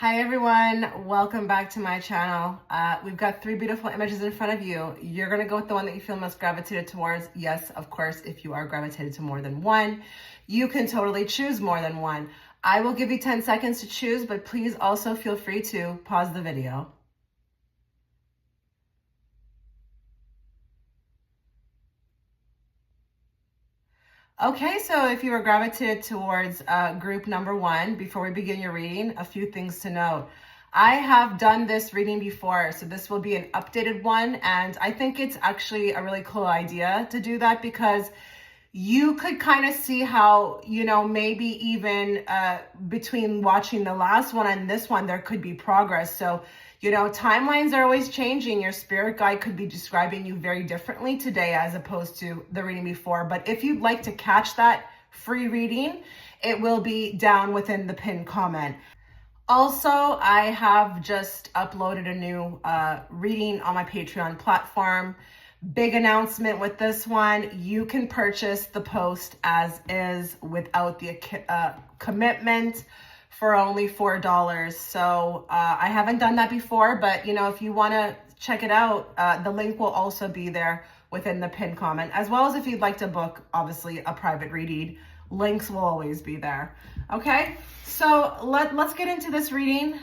Hi everyone, welcome back to my channel. We've got three beautiful images in front of you. You're gonna go with the one that you feel most gravitated towards. Yes, of course, if you are gravitated to more than one, you can totally choose more than one. I will give you 10 seconds to choose, but please also feel free to pause the video. Okay, so if you were gravitated towards group number one, before we begin your reading, a few things to note. I have done this reading before, so this will be an updated one, and I think it's actually a really cool idea to do that because you could kind of see how, maybe even between watching the last one and this one, there could be progress. So, timelines are always changing. Your spirit guide could be describing you very differently today as opposed to the reading before. But if you'd like to catch that free reading, it will be down within the pinned comment. Also, I have just uploaded a new reading on my Patreon platform. Big announcement with this one. You can purchase the post as is without the commitment for only $4. So I haven't done that before, but if you want to check it out, the link will also be there within the pinned comment, as well as if you'd like to book, obviously, a private reading. Links will always be there. Okay, so let's get into this reading.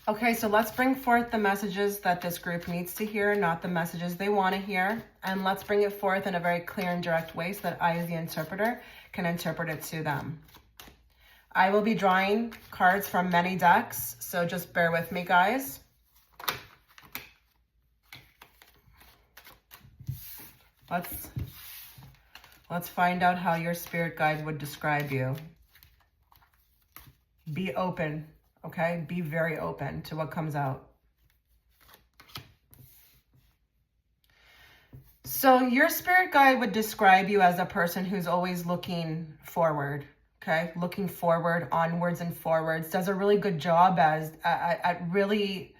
Okay, so let's bring forth the messages that this group needs to hear, not the messages they want to hear. And let's bring it forth in a very clear and direct way so that I, as the interpreter, can interpret it to them. I will be drawing cards from many decks, so just bear with me, guys. Let's find out how your spirit guide would describe you. Be open. Okay, be very open to what comes out. So your spirit guide would describe you as a person who's always looking forward, okay? Looking forward, onwards and forwards. Does a really good job at really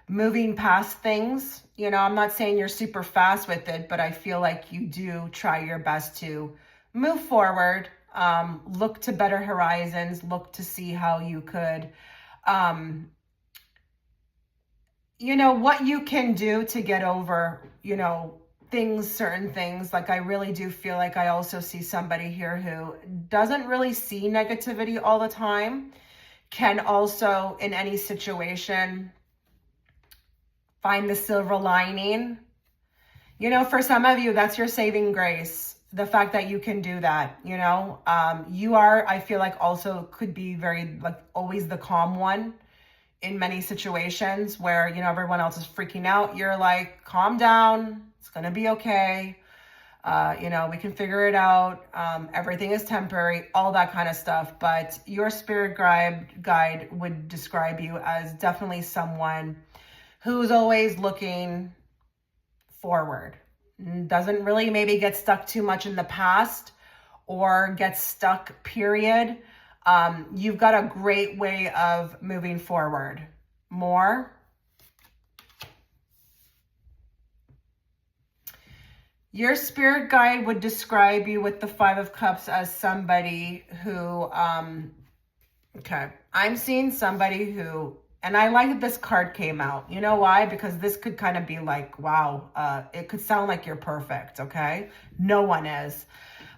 moving past things. I'm not saying you're super fast with it, but I feel like you do try your best to move forward, look to better horizons, look to see how you could what you can do to get over, certain things. Like, I really do feel like I also see somebody here who doesn't really see negativity all the time, can also in any situation find the silver lining. For some of you, that's your saving grace. The fact that you can do that, you are, I feel like, also could be very, like, always the calm one in many situations where, everyone else is freaking out. You're like, calm down. It's going to be okay. We can figure it out. Everything is temporary, all that kind of stuff. But your spirit guide would describe you as definitely someone who's always looking forward. Doesn't really maybe get stuck too much in the past or get stuck, period. You've got a great way of moving forward. More. Your spirit guide would describe you with the Five of Cups as somebody who, okay, I'm seeing somebody who, and I like that this card came out. You know why? Because this could kind of be like, wow, it could sound like you're perfect, okay? No one is.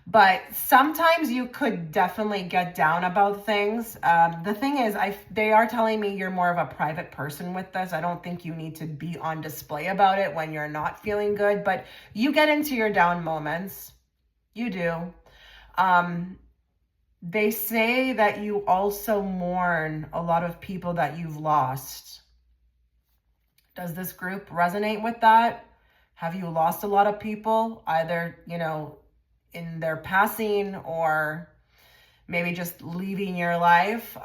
But sometimes you could definitely get down about things. The thing is, they are telling me you're more of a private person with this. I don't think you need to be on display about it when you're not feeling good. But you get into your down moments. You do. They say that you also mourn a lot of people that you've lost. Does this group resonate with that? Have you lost a lot of people, either, in their passing or maybe just leaving your life?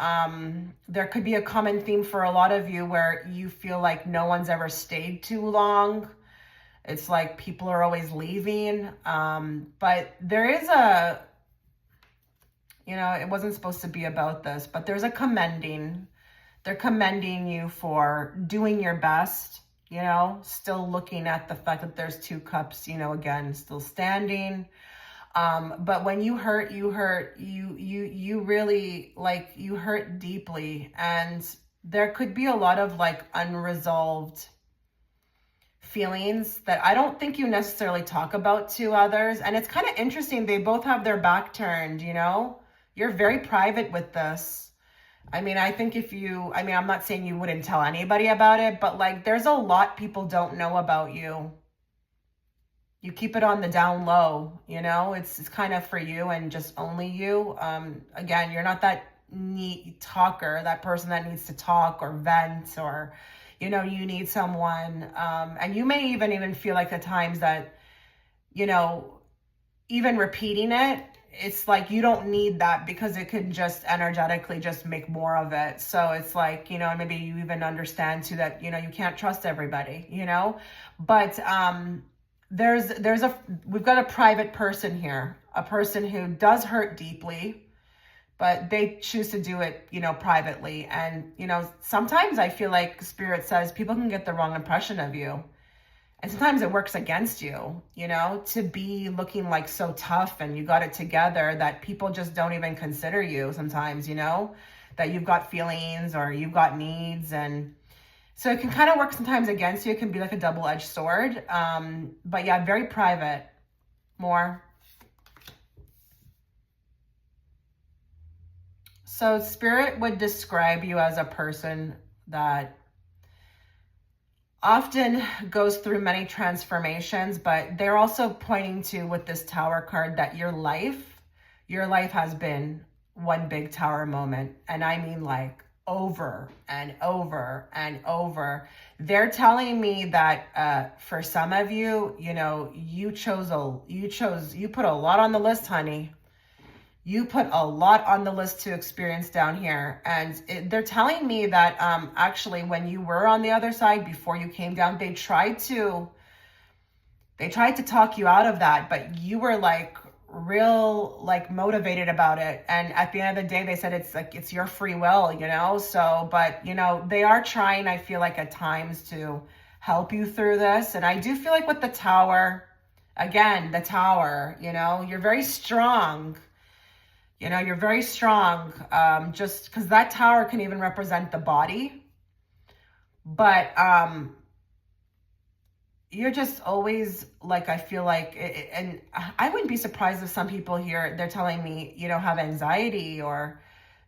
There could be a common theme for a lot of you where you feel like no one's ever stayed too long. It's like people are always leaving. But there is it wasn't supposed to be about this, but there's a commending. They're commending you for doing your best, still looking at the fact that there's two cups, again, still standing. But when you hurt, you really like, you hurt deeply. And there could be a lot of like unresolved feelings that I don't think you necessarily talk about to others. And it's kind of interesting. They both have their back turned, you know? You're very private with this. I mean, I think if you, I mean, I'm not saying you wouldn't tell anybody about it, but like there's a lot people don't know about you. You keep it on the down low, you know? It's kind of for you and just only you. Again, you're not that neat talker, that person that needs to talk or vent, or, you know, you need someone. And you may even feel like the times that, you know, even repeating it, it's like you don't need that because it can just energetically just make more of it. So it's like, you know, maybe you even understand too that, you know, you can't trust everybody, you know? But we've got a private person here, a person who does hurt deeply, but they choose to do it, you know, privately. And, you know, sometimes I feel like Spirit says people can get the wrong impression of you. And sometimes it works against you, you know, to be looking like so tough and you got it together that people just don't even consider you sometimes, you know, that you've got feelings or you've got needs. And so it can kind of work sometimes against you. It can be like a double-edged sword. But yeah, very private. More. So Spirit would describe you as a person that often goes through many transformations, but they're also pointing to, with this Tower card, that your life has been one big tower moment. And I mean like over and over and over. They're telling me that for some of you, you know, you put a lot on the list, honey. You put a lot on the list to experience down here. And they're telling me that actually when you were on the other side, before you came down, they tried to talk you out of that, but you were like real, like motivated about it. And at the end of the day, they said it's like, it's your free will, you know? So, but you know, they are trying, I feel like at times, to help you through this. And I do feel like with the Tower, again, the Tower, you know, you're very strong. You know, you're very strong, just because that Tower can even represent the body. But you're just always like, I feel like, and I wouldn't be surprised if some people here, they're telling me, you know, have anxiety or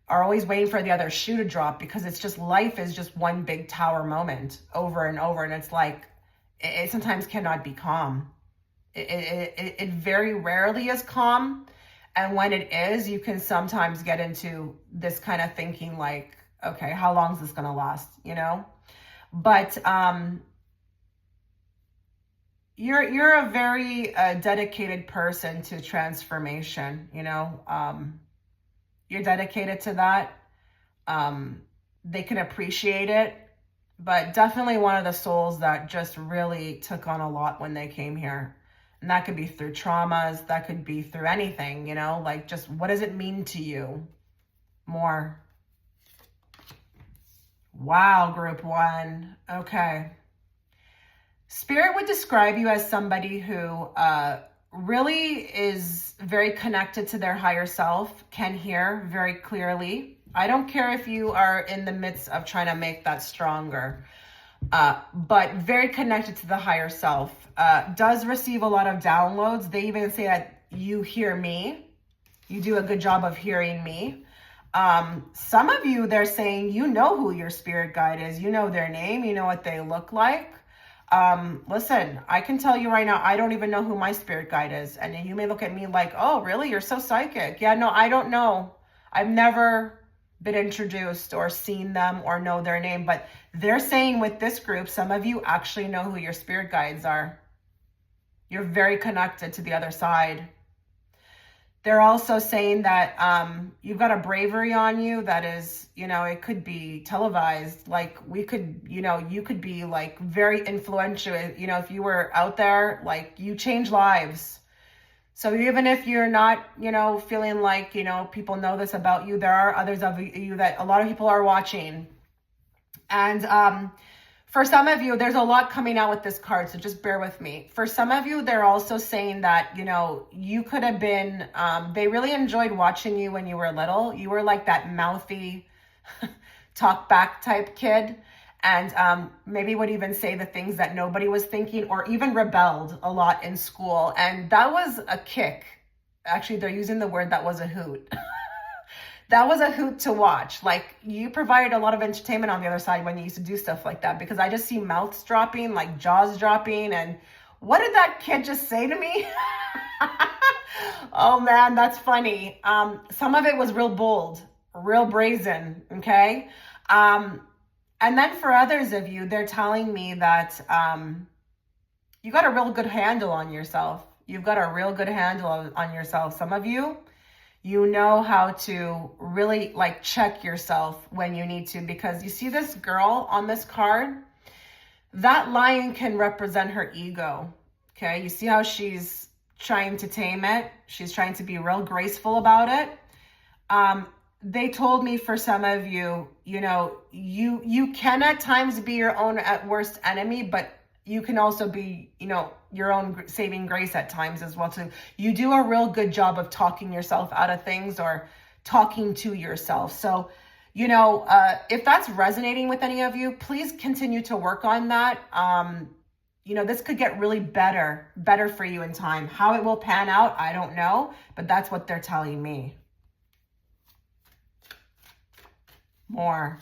are always waiting for the other shoe to drop, because it's just, life is just one big Tower moment over and over. And it's like, it sometimes cannot be calm. It very rarely is calm. And when it is, you can sometimes get into this kind of thinking like, okay, how long is this going to last, you know? But you're a very dedicated person to transformation, you know? You're dedicated to that. They can appreciate it, but definitely one of the souls that just really took on a lot when they came here. And that could be through traumas, that could be through anything, you know, like just what does it mean to you? More. Wow, group one. Okay. Spirit would describe you as somebody who really is very connected to their higher self, can hear very clearly. I don't care if you are in the midst of trying to make that stronger. But very connected to the higher self, does receive a lot of downloads. They even say that you hear me. You do a good job of hearing me. Some of you, they're saying, you know who your spirit guide is. You know their name. You know what they look like. Listen, I can tell you right now, I don't even know who my spirit guide is. And you may look at me like, oh, really? You're so psychic. Yeah, no, I don't know. I've never been introduced or seen them or know their name, but they're saying with this group, some of you actually know who your spirit guides are. You're very connected to the other side. They're also saying that you've got a bravery on you that is, you know, it could be televised. Like we could, you know, you could be like very influential. You know, if you were out there, like you change lives. So even if you're not, you know, feeling like, you know, people know this about you, there are others of you that a lot of people are watching. And For some of you, there's a lot coming out with this card, so just bear with me. For some of you, they're also saying that, you know, you could have been, they really enjoyed watching you when you were little. You were like that mouthy, talk back type kid, and maybe would even say the things that nobody was thinking, or even rebelled a lot in school. And that was a kick. Actually, they're using the word that was a hoot. That was a hoot to watch. Like, you provided a lot of entertainment on the other side when you used to do stuff like that, because I just see mouths dropping, like jaws dropping. And what did that kid just say to me? Oh man, that's funny. Some of it was real bold, real brazen. Okay. And then for others of you, they're telling me that you got a real good handle on yourself. You've got a real good handle on yourself. Some of you, you know how to really like check yourself when you need to, because you see this girl on this card, that lion can represent her ego. Okay. You see how she's trying to tame it. She's trying to be real graceful about it. They told me for some of you, you know, you can at times be your own at worst enemy, but you can also be, you know, your own saving grace at times as well too. You do a real good job of talking yourself out of things, or talking to yourself. So, you know, if that's resonating with any of you, please continue to work on that. You know, this could get really better for you in time. How it will pan out, I don't know, but that's what they're telling me. More.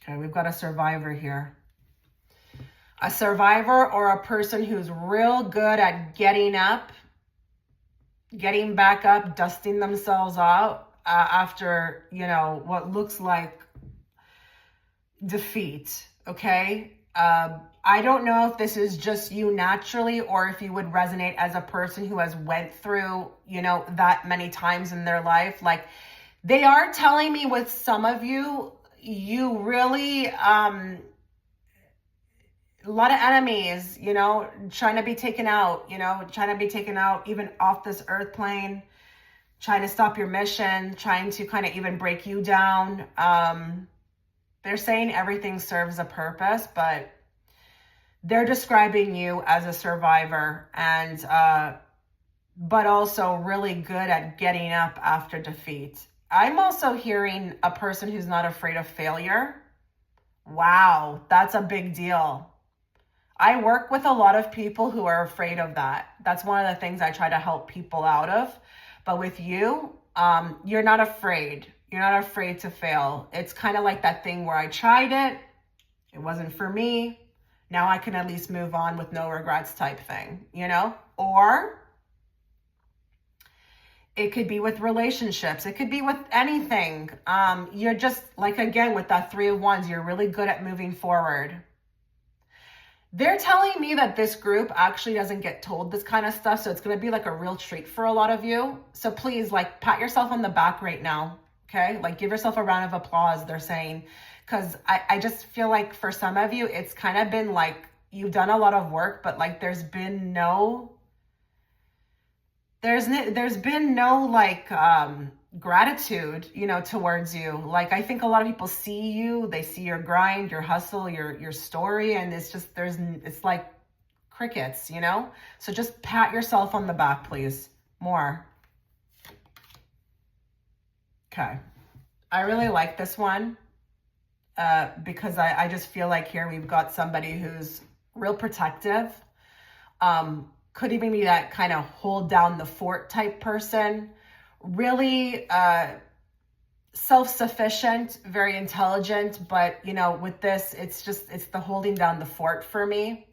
Okay, we've got a survivor here. A survivor, or a person who's real good at getting up, getting back up, dusting themselves out after, you know, what looks like defeat. Okay. I don't know if this is just you naturally, or if you would resonate as a person who has went through, you know, that many times in their life. Like, they are telling me with some of you, you really, a lot of enemies, you know, trying to be taken out, even off this earth plane, trying to stop your mission, trying to kind of even break you down. They're saying everything serves a purpose, but they're describing you as a survivor, and, but also really good at getting up after defeat. I'm also hearing a person who's not afraid of failure. Wow, that's a big deal. I work with a lot of people who are afraid of that. That's one of the things I try to help people out of. But with you, you're not afraid. You're not afraid to fail. It's kind of like that thing where I tried it. It wasn't for me. Now I can at least move on with no regrets type thing, you know? Or it could be with relationships. It could be with anything. You're just like, again, with that 3 of Wands, you're really good at moving forward. They're telling me that this group actually doesn't get told this kind of stuff. So it's going to be like a real treat for a lot of you. So please, like, pat yourself on the back right now. Okay. Like, give yourself a round of applause, they're saying. Because I just feel like for some of you, it's kind of been like, you've done a lot of work, but like there's been no like gratitude, you know, towards you. Like, I think a lot of people see you, they see your grind, your hustle, your story, and it's just, it's like crickets, you know? So just pat yourself on the back, please. More. Okay. I really like this one because I just feel like here we've got somebody who's real protective. Could even be that kind of hold down the fort type person. Really self-sufficient, very intelligent, but you know, with this, it's the holding down the fort for me.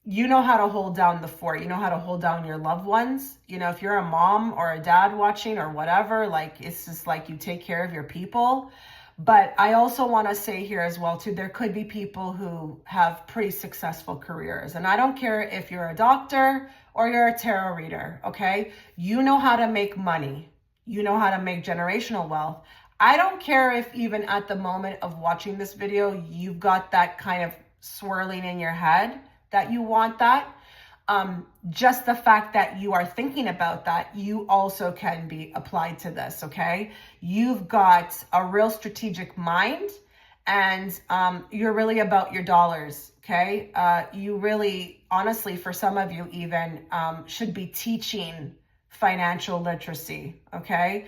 You know how to hold down the fort. You know how to hold down your loved ones. You know, if you're a mom or a dad watching or whatever, like, it's just like you take care of your people. But I also want to say here as well too, there could be people who have pretty successful careers. And I don't care if you're a doctor or you're a tarot reader, okay? You know how to make money. You know how to make generational wealth. I don't care if even at the moment of watching this video, you've got that kind of swirling in your head that you want that. Just the fact that you are thinking about that, you also can be applied to this, okay? You've got a real strategic mind, and you're really about your dollars, okay? You really, honestly, for some of you even, should be teaching financial literacy, okay?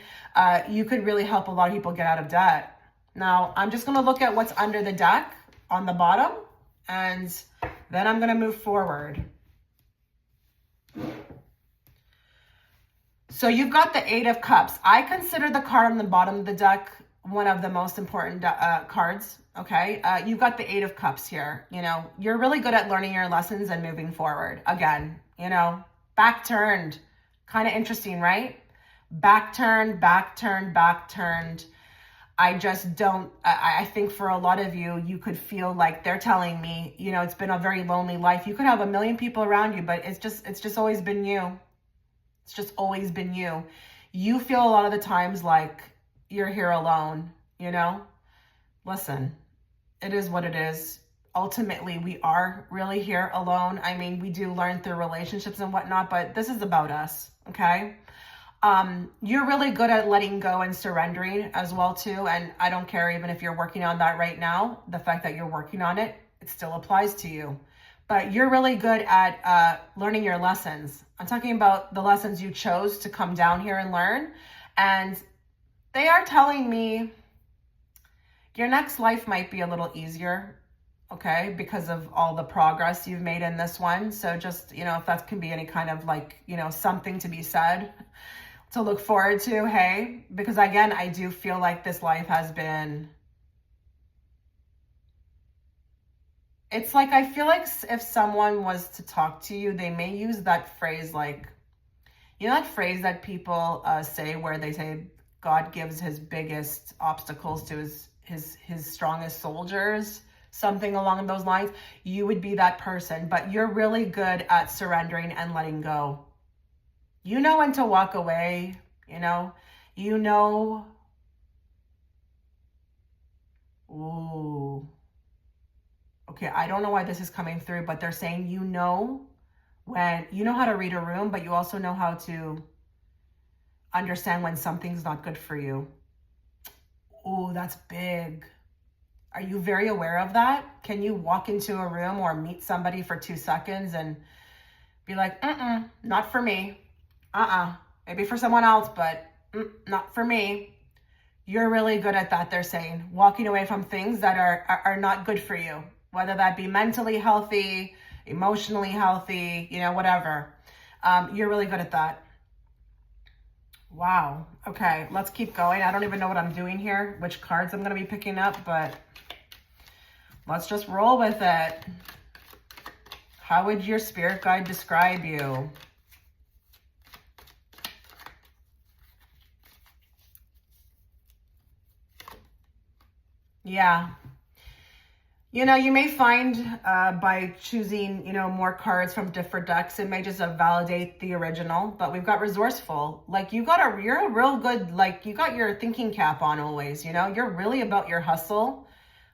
You could really help a lot of people get out of debt. Now, I'm just gonna look at what's under the deck on the bottom, and then I'm gonna move forward. So you've got the Eight of Cups. I consider the card on the bottom of the deck one of the most important cards, okay? You've got the Eight of Cups here. You know, you're really good at learning your lessons and moving forward. Again, you know, back turned. Kind of interesting, right? Back turned, back turned, back turned. I just don't, I think for a lot of you, you could feel like they're telling me, you know, it's been a very lonely life. You could have a million people around you, but it's just always been you. It's just always been you. You feel a lot of the times like you're here alone, you know? Listen, it is what it is. Ultimately, we are really here alone. I mean, we do learn through relationships and whatnot, but this is about us, okay? You're really good at letting go and surrendering as well too. And I don't care even if you're working on that right now, the fact that you're working on it, it still applies to you. But you're really good at learning your lessons. I'm talking about the lessons you chose to come down here and learn. And they are telling me your next life might be a little easier, okay, because of all the progress you've made in this one. So just, you know, if that can be any kind of like, you know, something to be said to look forward to, hey, because again, I do feel like this life has been, it's like, I feel like if someone was to talk to you, they may use that phrase like, you know, that phrase that people say where they say God gives his biggest obstacles to his strongest soldiers, something along those lines. You would be that person, but you're really good at surrendering and letting go. You know when to walk away, you know, ooh. Okay, I don't know why this is coming through, but they're saying, you know, when you know how to read a room, but you also know how to understand when something's not good for you. Oh, that's big. Are you very aware of that? Can you walk into a room or meet somebody for 2 seconds and be like, not for me. Maybe for someone else, but not for me. You're really good at that, they're saying. Walking away from things that are not good for you. Whether that be mentally healthy, emotionally healthy, you know, whatever. You're really good at that. Wow. Okay, let's keep going. I don't even know what I'm doing here, which cards I'm going to be picking up, but let's just roll with it. How would your spirit guide describe you? Yeah. You know, you may find by choosing, you know, more cards from different decks, it may just validate the original, but we've got resourceful. Like you're a real good, like you got your thinking cap on always, you know, you're really about your hustle.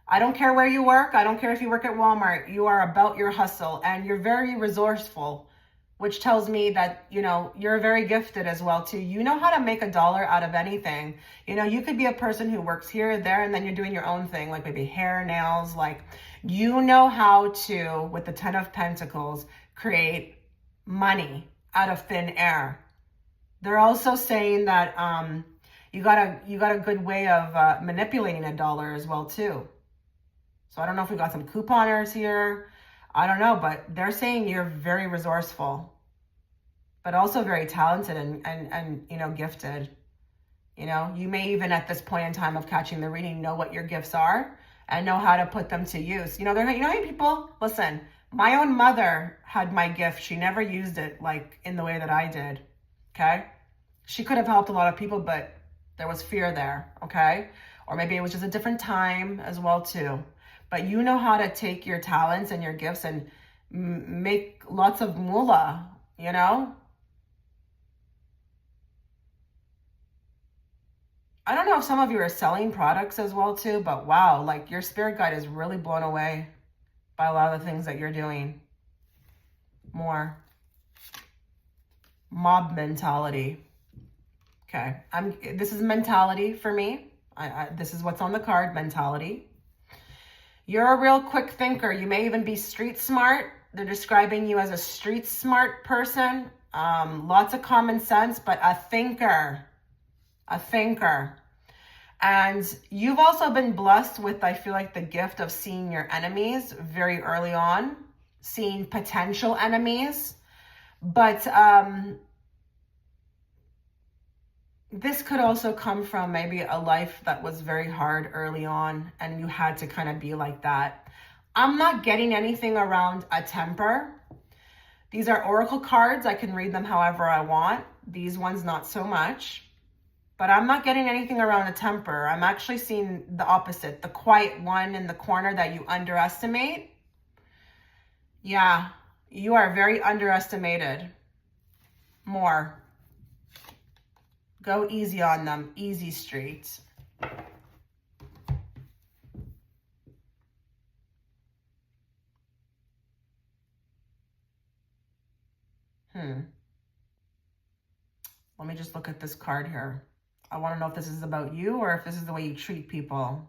I don't care where you work. I don't care if you work at Walmart. You are about your hustle and you're very resourceful, which tells me that, you know, you're very gifted as well too. You know how to make a dollar out of anything. You know, you could be a person who works here, there, and then you're doing your own thing, like maybe hair, nails, like you know how to, with the 10 of Pentacles, create money out of thin air. They're also saying that you got a good way of manipulating a dollar as well too. So I don't know if we got some couponers here. I don't know, but they're saying you're very resourceful, but also very talented and you know, gifted. You know, you may even at this point in time of catching the reading know what your gifts are and know how to put them to use. You know, you know how many people, listen, my own mother had my gift. She never used it like in the way that I did, okay? She could have helped a lot of people, but there was fear there, okay? Or maybe it was just a different time as well too. But you know how to take your talents and your gifts and make lots of moolah, you know? I don't know if some of you are selling products as well too, but wow, like your spirit guide is really blown away by a lot of the things that you're doing. More. mob mentality. Okay, this is mentality for me. This is what's on the card, mentality. You're a real quick thinker. You may even be street smart. They're describing you as a street smart person. Lots of common sense, but a thinker. A thinker. And you've also been blessed with, I feel like, the gift of seeing your enemies very early on, seeing potential enemies. But this could also come from maybe a life that was very hard early on and you had to kind of be like that. I'm not getting anything around a temper. These are oracle cards. I can read them however I want. These ones, not so much. But I'm not getting anything around a temper. I'm actually seeing the opposite, the quiet one in the corner that you underestimate. Yeah, you are very underestimated. More. Go easy on them. Easy street. Let me just look at this card here. I want to know if this is about you or if this is the way you treat people.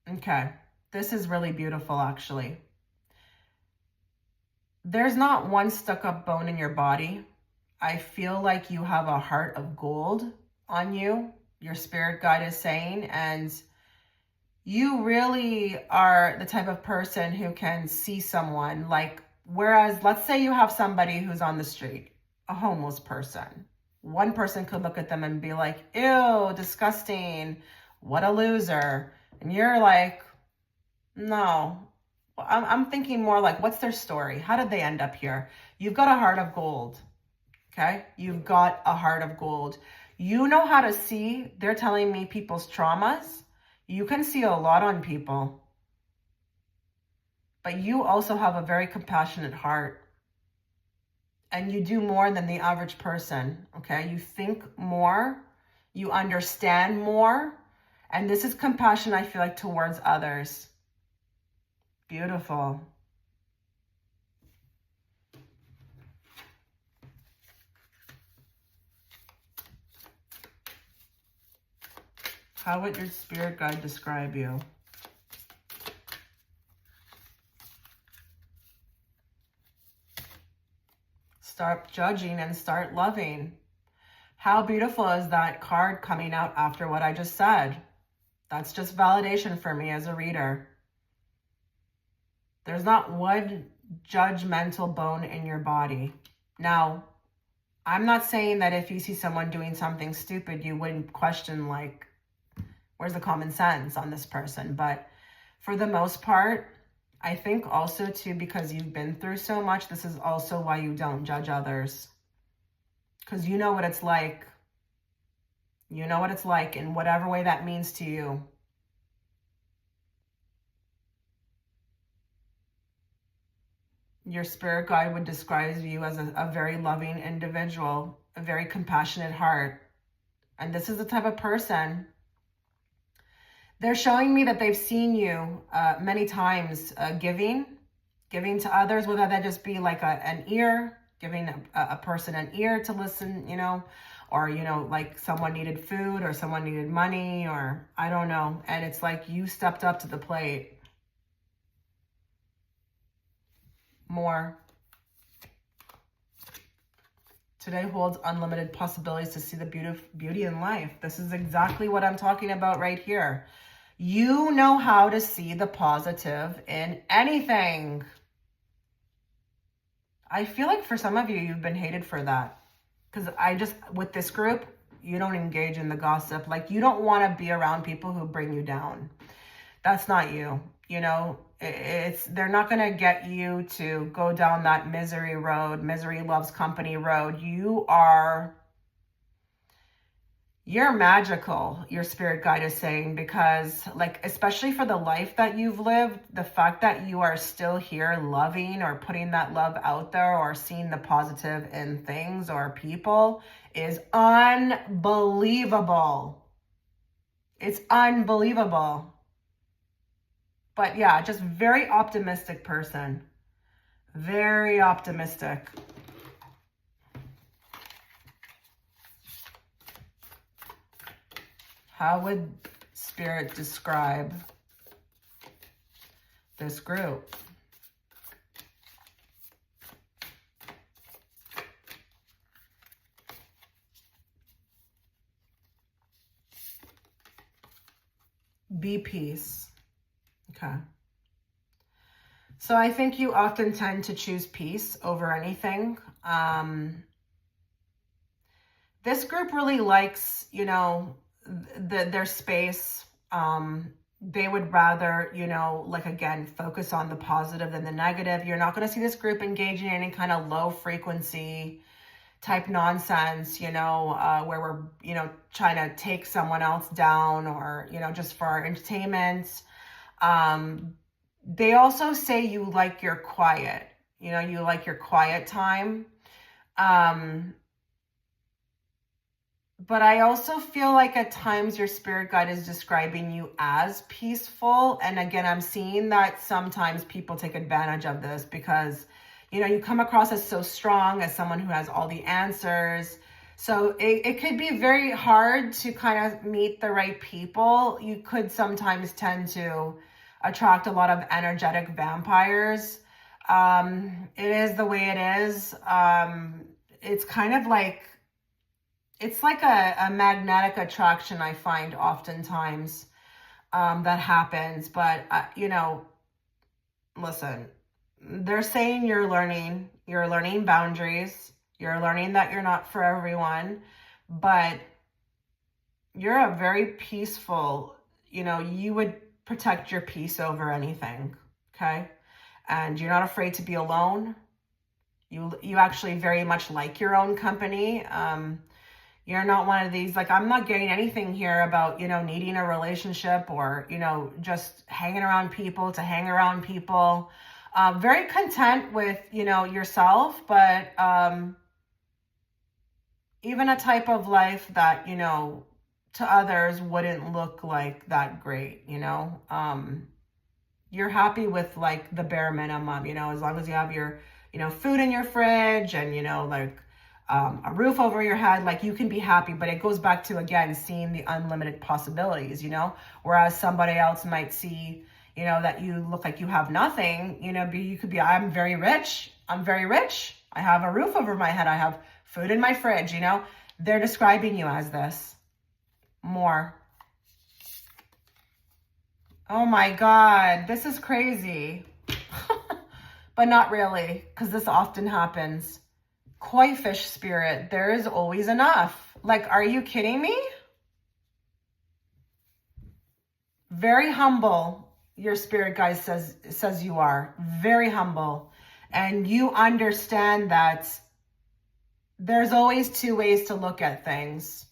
Okay. This is really beautiful, actually. There's not one stuck-up bone in your body. I feel like you have a heart of gold on you, your spirit guide is saying, and you really are the type of person who can see someone, like, whereas let's say you have somebody who's on the street, a homeless person. One person could look at them and be like, ew, disgusting, what a loser. And you're like, no. I'm thinking more like, what's their story? How did they end up here? You've got a heart of gold, okay? You've got a heart of gold. You know how to see, they're telling me, people's traumas. You can see a lot on people. But you also have a very compassionate heart. And you do more than the average person, okay? You think more, you understand more. And this is compassion, I feel like, towards others. Beautiful. How would your spirit guide describe you? Start judging and start loving. How beautiful is that card coming out after what I just said? That's just validation for me as a reader. There's not one judgmental bone in your body. Now, I'm not saying that if you see someone doing something stupid, you wouldn't question, like, where's the common sense on this person? But for the most part, I think also too, because you've been through so much, this is also why you don't judge others. Because you know what it's like. You know what it's like in whatever way that means to you. Your spirit guide would describe you as a very loving individual, a very compassionate heart. And this is the type of person. They're showing me that they've seen you many times giving to others, whether that just be like an ear, giving a person an ear to listen, you know, or, you know, like someone needed food or someone needed money, or I don't know. And it's like you stepped up to the plate. More. Today holds unlimited possibilities to see the beauty in life. This is exactly what I'm talking about right here. You know how to see the positive in anything. I feel like for some of you, you've been hated for that. Because with this group, you don't engage in the gossip. Like, you don't want to be around people who bring you down. That's not you. You know, they're not going to get you to go down that misery road, misery loves company road. You're magical, your spirit guide is saying, because, like, especially for the life that you've lived, the fact that you are still here loving or putting that love out there or seeing the positive in things or people is unbelievable. It's unbelievable. But yeah, just very optimistic person. Very optimistic. How would Spirit describe this group? Be peace. Okay. So I think you often tend to choose peace over anything. This group really likes, you know, their space. They would rather, you know, like, again, focus on the positive than the negative. You're not going to see this group engaging in any kind of low frequency type nonsense, you know, where we're, you know, trying to take someone else down, or, you know, just for our entertainment. They also say you like your quiet, you know, you like your quiet time. But I also feel like at times your spirit guide is describing you as peaceful. And again, I'm seeing that sometimes people take advantage of this because, you know, you come across as so strong, as someone who has all the answers. So it could be very hard to kind of meet the right people. You could sometimes tend to attract a lot of energetic vampires. It is the way it is. It's kind of like, it's like a magnetic attraction, I find oftentimes, that happens. But, you know, listen, they're saying you're learning boundaries. You're learning that you're not for everyone, but you're a very peaceful, you know, you would protect your peace over anything. Okay. And you're not afraid to be alone. You actually very much like your own company. You're not one of these, like, I'm not getting anything here about, you know, needing a relationship or, you know, just hanging around people to hang around people. Very content with, you know, yourself, but even a type of life that, you know, to others wouldn't look like that great, you know. You're happy with, like, the bare minimum, you know, as long as you have your, you know, food in your fridge and, you know, like, a roof over your head, like, you can be happy. But it goes back to, again, seeing the unlimited possibilities, you know, whereas somebody else might see, you know, that you look like you have nothing, you know, you could be, I'm very rich, I have a roof over my head, I have food in my fridge, you know. They're describing you as this more. Oh my God, this is crazy. But not really, because this often happens. Koi fish spirit, there is always enough. Like, are you kidding me? Very humble, your spirit guide says you are. Very humble. And you understand that there's always two ways to look at things.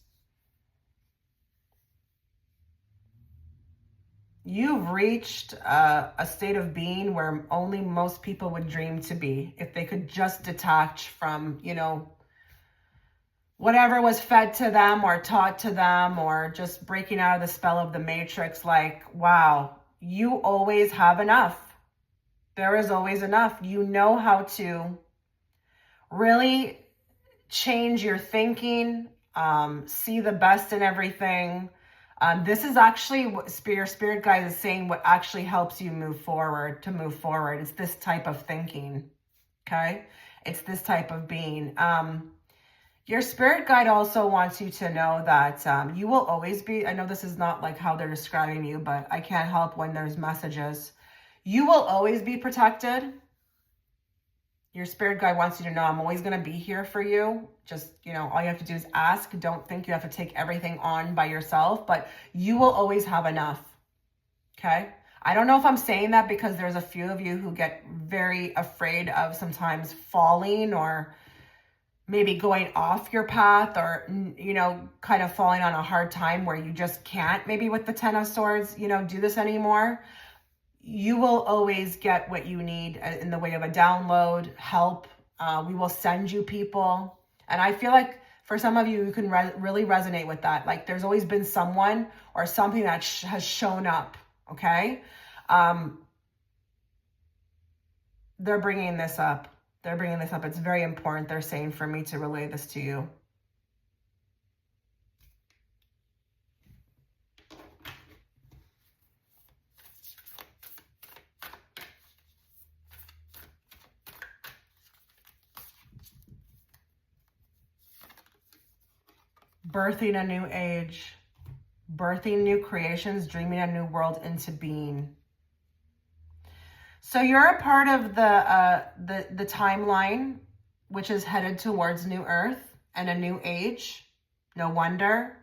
You've reached a state of being where only most people would dream to be if they could just detach from, you know, whatever was fed to them or taught to them, or just breaking out of the spell of the matrix. Like, wow, you always have enough. There is always enough. You know how to really change your thinking, see the best in everything. This is actually what your spirit guide is saying, what actually helps you move forward. It's this type of thinking, okay? It's this type of being. Your spirit guide also wants you to know that you will always be, I know this is not like how they're describing you, but I can't help when there's messages. You will always be protected. Your spirit guide wants you to know, I'm always going to be here for you. Just, you know, all you have to do is ask. Don't think you have to take everything on by yourself, but you will always have enough. Okay? I don't know if I'm saying that because there's a few of you who get very afraid of sometimes falling, or maybe going off your path, or, you know, kind of falling on a hard time where you just can't, maybe with the 10 of Swords, you know, do this anymore. You will always get what you need in the way of a download, help. We will send you people. And I feel like for some of you, you can really resonate with that. Like, there's always been someone or something that has shown up, okay? they're bringing this up. They're bringing this up. It's very important, they're saying, for me to relay this to you. Birthing a new age, birthing new creations, dreaming a new world into being. So you're a part of the timeline, which is headed towards new earth and a new age. No wonder.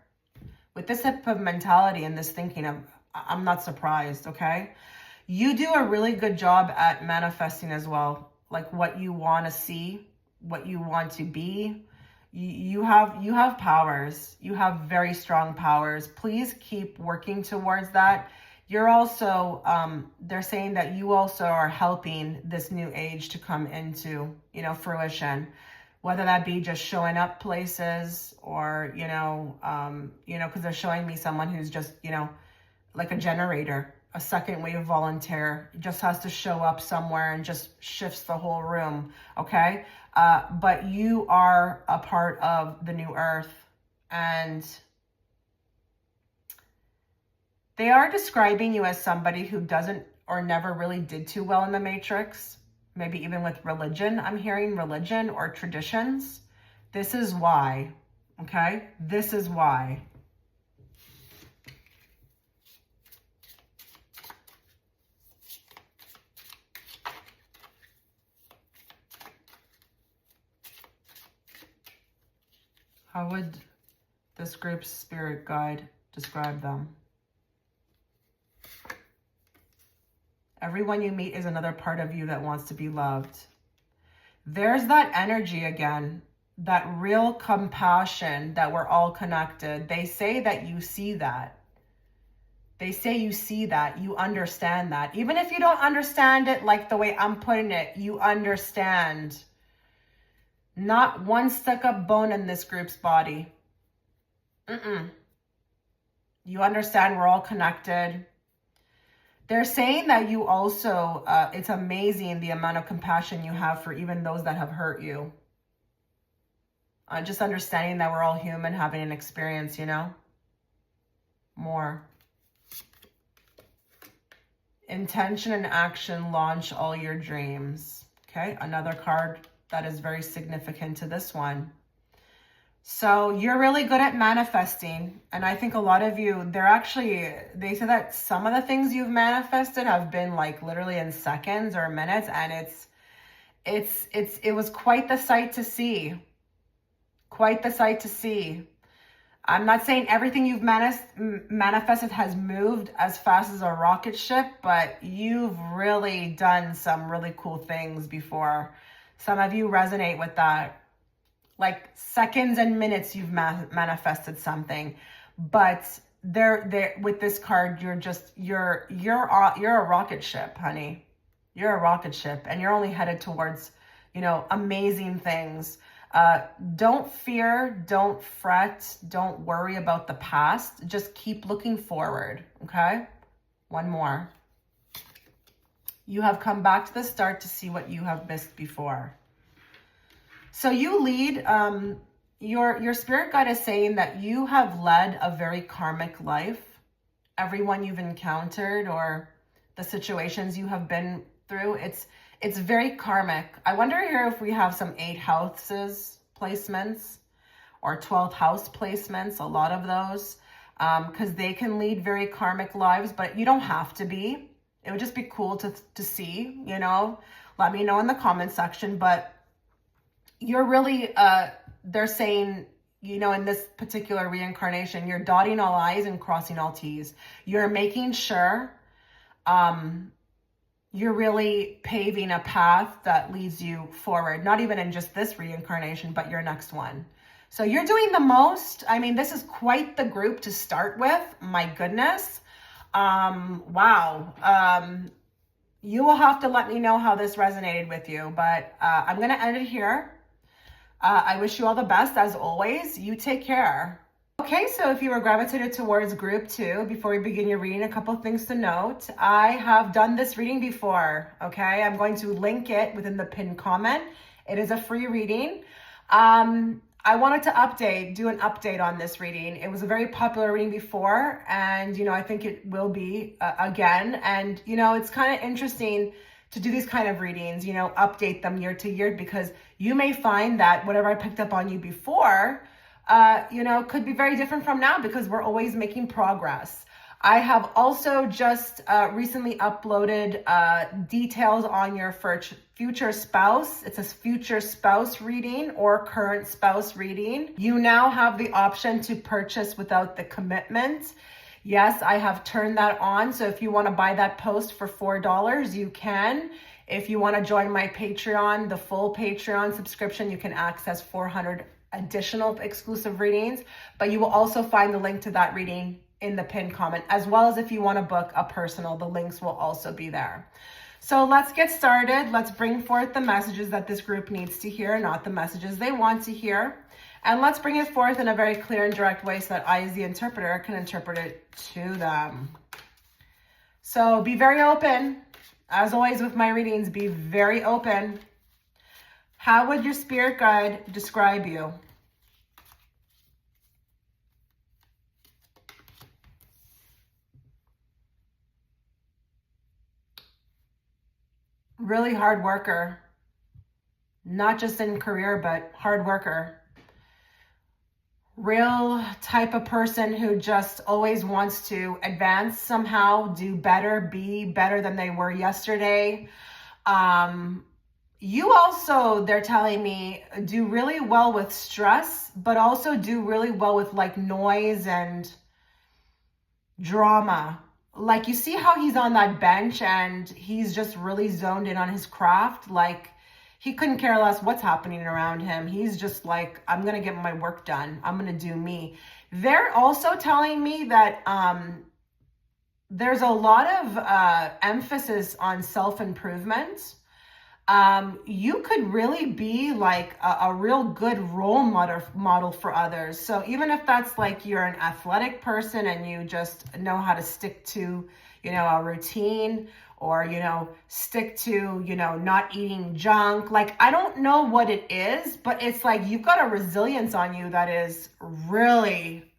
With this type of mentality and this thinking, I'm not surprised, okay? You do a really good job at manifesting as well, like what you want to see, what you want to be. You have powers. You have very strong powers. Please keep working towards that. You're also, they're saying that you also are helping this new age to come into, fruition, whether that be just showing up places or, because they're showing me someone who's just, like a generator, a second wave volunteer, just has to show up somewhere and just shifts the whole room. Okay. But you are a part of the new earth, and they are describing you as somebody who doesn't or never really did too well in the matrix. Maybe even with religion. I'm hearing religion or traditions. This is why. Okay. This is why. How would this group's spirit guide describe them? Everyone you meet is another part of you that wants to be loved. There's that energy again, that real compassion that we're all connected. They say that you see that. They say you see that, you understand that. Even if you don't understand it like the way I'm putting it, you understand. Not one stuck up bone in this group's body. You understand we're all connected. They're saying that you also, it's amazing the amount of compassion you have for even those that have hurt you. Just understanding that we're all human, having an experience, More. Intention and action launch all your dreams. Okay, another card that is very significant to this one. So you're really good at manifesting. And I think a lot of you, they say that some of the things you've manifested have been like literally in seconds or minutes. And it was quite the sight to see. Quite the sight to see. I'm not saying everything you've manifested has moved as fast as a rocket ship, but you've really done some really cool things before. Some of you resonate with that. Like seconds and minutes you've manifested something. But they're with this card, you're a rocket ship, honey. You're a rocket ship, and you're only headed towards, amazing things. Don't fear, don't fret, don't worry about the past. Just keep looking forward, okay? One more. You have come back to the start to see what you have missed before. So you lead, your spirit guide is saying that you have led a very karmic life. Everyone you've encountered or the situations you have been through, it's very karmic. I wonder here if we have some 8 houses placements or 12th house placements, a lot of those, because they can lead very karmic lives, but you don't have to be. It would just be cool to see, let me know in the comment section. But you're really, they're saying, in this particular reincarnation, you're dotting all I's and crossing all T's. You're making sure, you're really paving a path that leads you forward, not even in just this reincarnation, but your next one. So you're doing the most. I mean, this is quite the group to start with. My goodness. Wow. You will have to let me know how this resonated with you, but I'm going to end it here. I wish you all the best as always. You take care. Okay, so if you were gravitated towards group 2, before we begin your reading, a couple things to note. I have done this reading before, okay? I'm going to link it within the pinned comment. It is a free reading. I wanted to do an update on this reading. It was a very popular reading before, and, I think it will be again. And, it's kind of interesting to do these kind of readings, update them year to year, because you may find that whatever I picked up on you before, could be very different from now, because we're always making progress. I have also just recently uploaded details on your future spouse. It's a future spouse reading or current spouse reading. You now have the option to purchase without the commitment. Yes, I have turned that on. So if you want to buy that post for $4, you can. If you want to join my Patreon, the full Patreon subscription, you can access 400 additional exclusive readings, but you will also find the link to that reading in the pinned comment, as well as if you want to book a personal, the links will also be there. So let's get started. Let's bring forth the messages that this group needs to hear, not the messages they want to hear. And let's bring it forth in a very clear and direct way so that I, as the interpreter, can interpret it to them. So be very open. As always with my readings, be very open. How would your spirit guide describe you? Really hard worker. Not just in career, but hard worker. Real type of person who just always wants to advance somehow, do better, be better than they were yesterday. You also, they're telling me, do really well with stress, but also do really well with like noise and drama. Like, you see how he's on that bench and he's just really zoned in on his craft. Like, he couldn't care less what's happening around him. He's just like, I'm going to get my work done. I'm going to do me. They're also telling me that there's a lot of emphasis on self-improvement. You could really be like a real good role model for others. So even if that's like you're an athletic person and you just know how to stick to, a routine, or, stick to, not eating junk. Like, I don't know what it is, but it's like you've got a resilience on you that is really,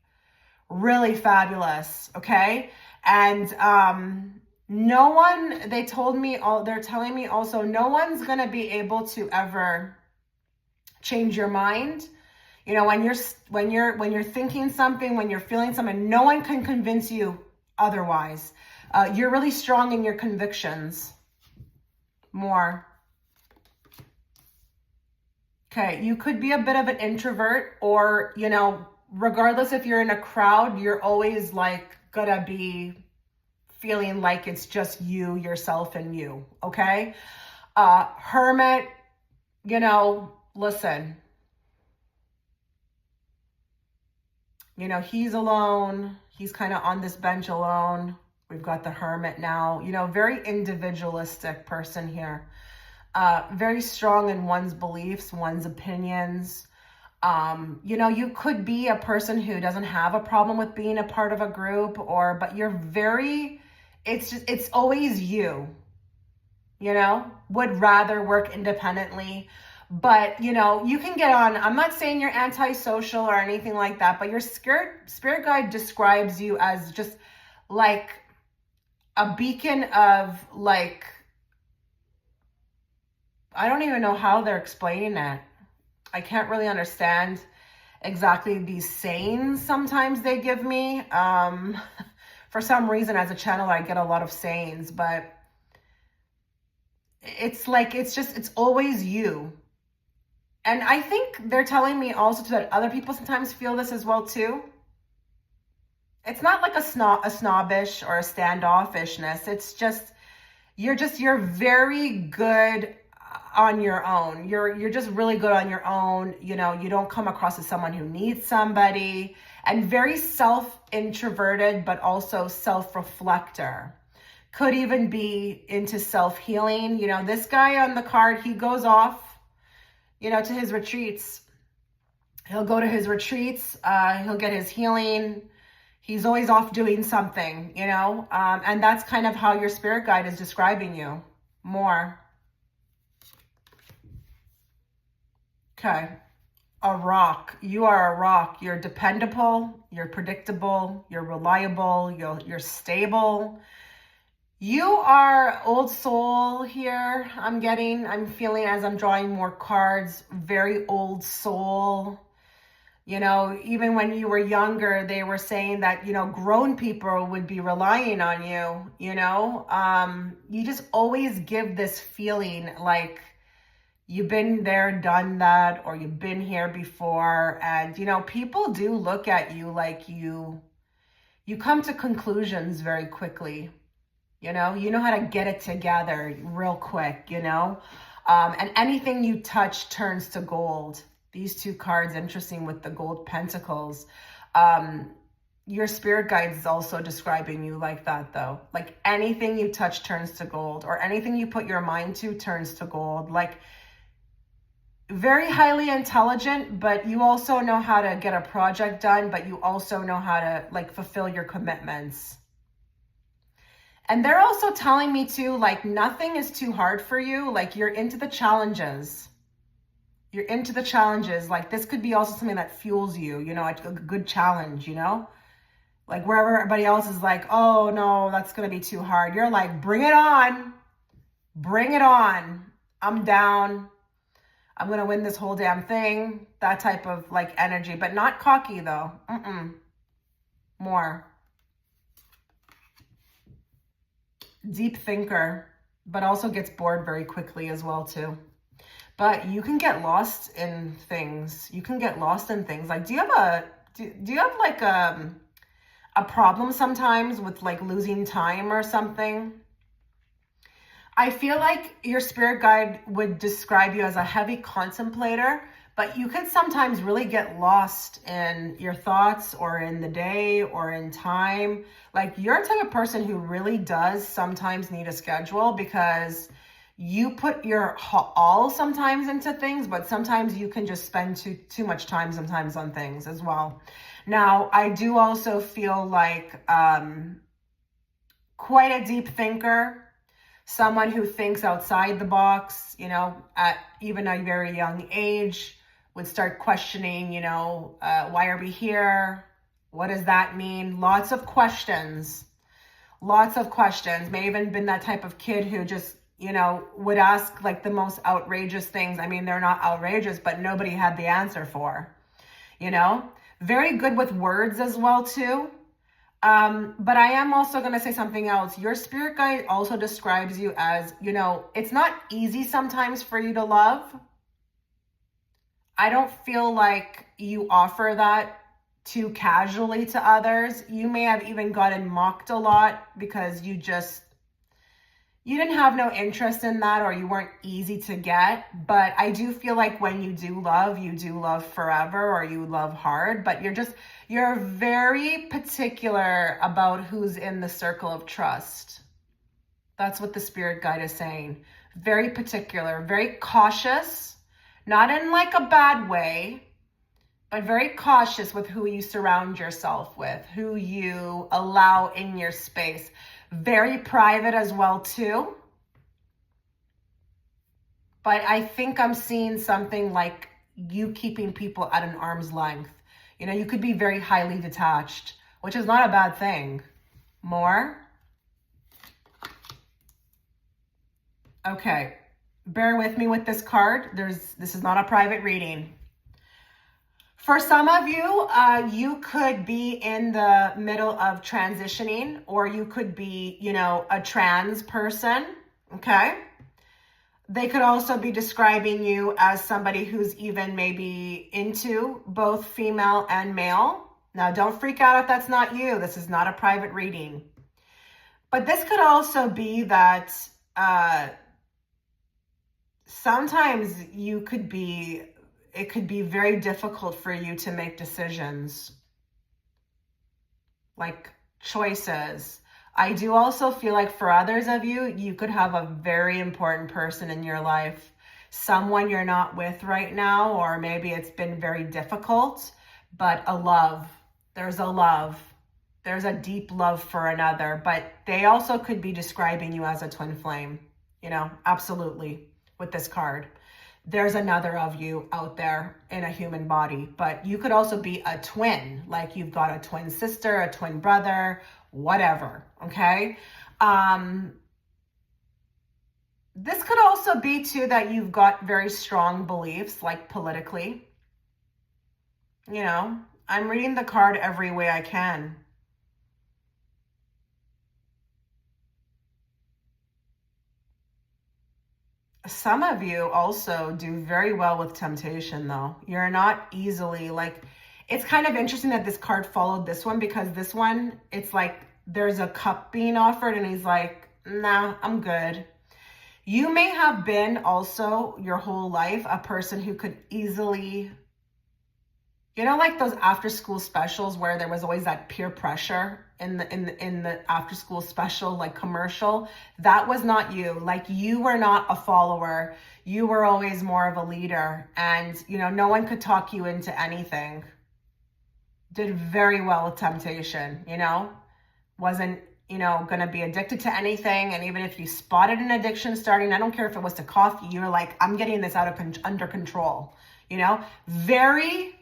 really fabulous. Okay. And, they're telling me also, no one's going to be able to ever change your mind. When you're thinking something, when you're feeling something, no one can convince you otherwise. You're really strong in your convictions. More. Okay. You could be a bit of an introvert, or, regardless if you're in a crowd, you're always like gonna be feeling like it's just you, yourself, and you, okay? Hermit, listen. He's alone. He's kind of on this bench alone. We've got the hermit now. Very individualistic person here. Very strong in one's beliefs, one's opinions. You could be a person who doesn't have a problem with being a part of a group, but you're it's always you, would rather work independently. But, you can get on. I'm not saying you're antisocial or anything like that, but your spirit guide describes you as just like a beacon of like, I don't even know how they're explaining it. I can't really understand exactly these sayings sometimes they give me. For some reason, as a channel, I get a lot of sayings, but it's like, it's always you. And I think they're telling me also that other people sometimes feel this as well too. It's not like a snobbish or a standoffishness. It's just, you're very good on your own. You're just really good on your own. You don't come across as someone who needs somebody, and very introverted, but also self-reflector. Could even be into self-healing. This guy on the card, he goes off, to his retreats. He'll go to his retreats. He'll get his healing. He's always off doing something, you know? And that's kind of how your spirit guide is describing you more. Okay. A rock. You are a rock. You're dependable. You're predictable. You're reliable. You're stable. You are old soul here. I'm feeling as I'm drawing more cards, very old soul. You know, even when you were younger, they were saying that, you know, grown people would be relying on you, you know. You just always give this feeling like you've been there, done that, or you've been here before. And, you know, people do look at you like you come to conclusions very quickly. You know how to get it together real quick, you know. And anything you touch turns to gold. These two cards, interesting with the gold pentacles. Your spirit guides is also describing you like that, though. Like anything you touch turns to gold, or anything you put your mind to turns to gold. Like very highly intelligent, but you also know how to get a project done, but you also know how to like fulfill your commitments. And they're also telling me too, like nothing is too hard for you. Like you're into the challenges. You're into the challenges. Like this could be also something that fuels you, you know, like a good challenge, you know, like wherever everybody else is like, oh no, that's going to be too hard. You're like, bring it on. Bring it on. I'm down. I'm going to win this whole damn thing. That type of like energy, but not cocky though. More. Deep thinker, but also gets bored very quickly as well too. But you can get lost in things. You can get lost in things. Like, do you have like a problem sometimes with like losing time or something? I feel like your spirit guide would describe you as a heavy contemplator, but you can sometimes really get lost in your thoughts or in the day or in time. Like you're the type of person who really does sometimes need a schedule, because you put your all sometimes into things, but sometimes you can just spend too much time sometimes on things as well. Now, I do also feel like quite a deep thinker, someone who thinks outside the box, you know, at even a very young age, would start questioning, you know, why are we here? What does that mean? Lots of questions. May even been that type of kid who just, you know, would ask like the most outrageous things. I mean, they're not outrageous, but nobody had the answer for, you know. Very good with words as well too. But I am also going to say something else. Your spirit guide also describes you as, you know, it's not easy sometimes for you to love. I don't feel like you offer that too casually to others. You may have even gotten mocked a lot because you didn't have no interest in that, or you weren't easy to get. But I do feel like when you do love forever, or you love hard, but you're very particular about who's in the circle of trust. That's what the spirit guide is saying. Very particular, very cautious, not in like a bad way, but very cautious with who you surround yourself with, who you allow in your space. Very private as well too. But I think I'm seeing something like you keeping people at an arm's length. You know, you could be very highly detached, which is not a bad thing. More. Okay. Bear with me with this card. This is not a private reading. For some of you, you could be in the middle of transitioning, or you could be, you know, a trans person, okay? They could also be describing you as somebody who's even maybe into both female and male. Now, don't freak out if that's not you. This is not a private reading. But this could also be that sometimes it could be very difficult for you to make decisions, like choices. I do also feel like for others of you, you could have a very important person in your life, someone you're not with right now, or maybe it's been very difficult, but a love. There's a love. There's a deep love for another, but they also could be describing you as a twin flame, absolutely, with this card. There's another of you out there in a human body, but you could also be a twin, like you've got a twin sister, a twin brother, whatever, okay? This could also be too that you've got very strong beliefs, like politically. I'm reading the card every way I can. Some of you also do very well with temptation, though. You're not easily, it's kind of interesting that this card followed this one, because this one, it's like there's a cup being offered and he's like, nah, I'm good. You may have been also your whole life a person who could easily, like those after school specials where there was always that peer pressure in the after school special, like commercial. That was not you. Like, you were not a follower. You were always more of a leader, and no one could talk you into anything. Did very well with temptation, wasn't going to be addicted to anything. And even if you spotted an addiction starting, I don't care if it was to coffee, you're like, I'm getting this under control. Very,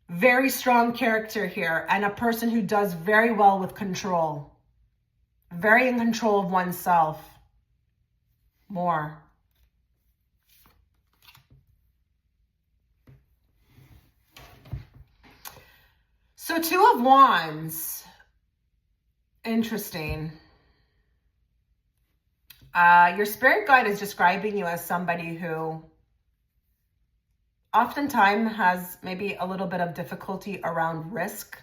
very strong character here, and a person who does very well with control. Very in control of oneself. More. So 2 of Wands. Interesting. Your spirit guide is describing you as somebody who oftentimes has maybe a little bit of difficulty around risk.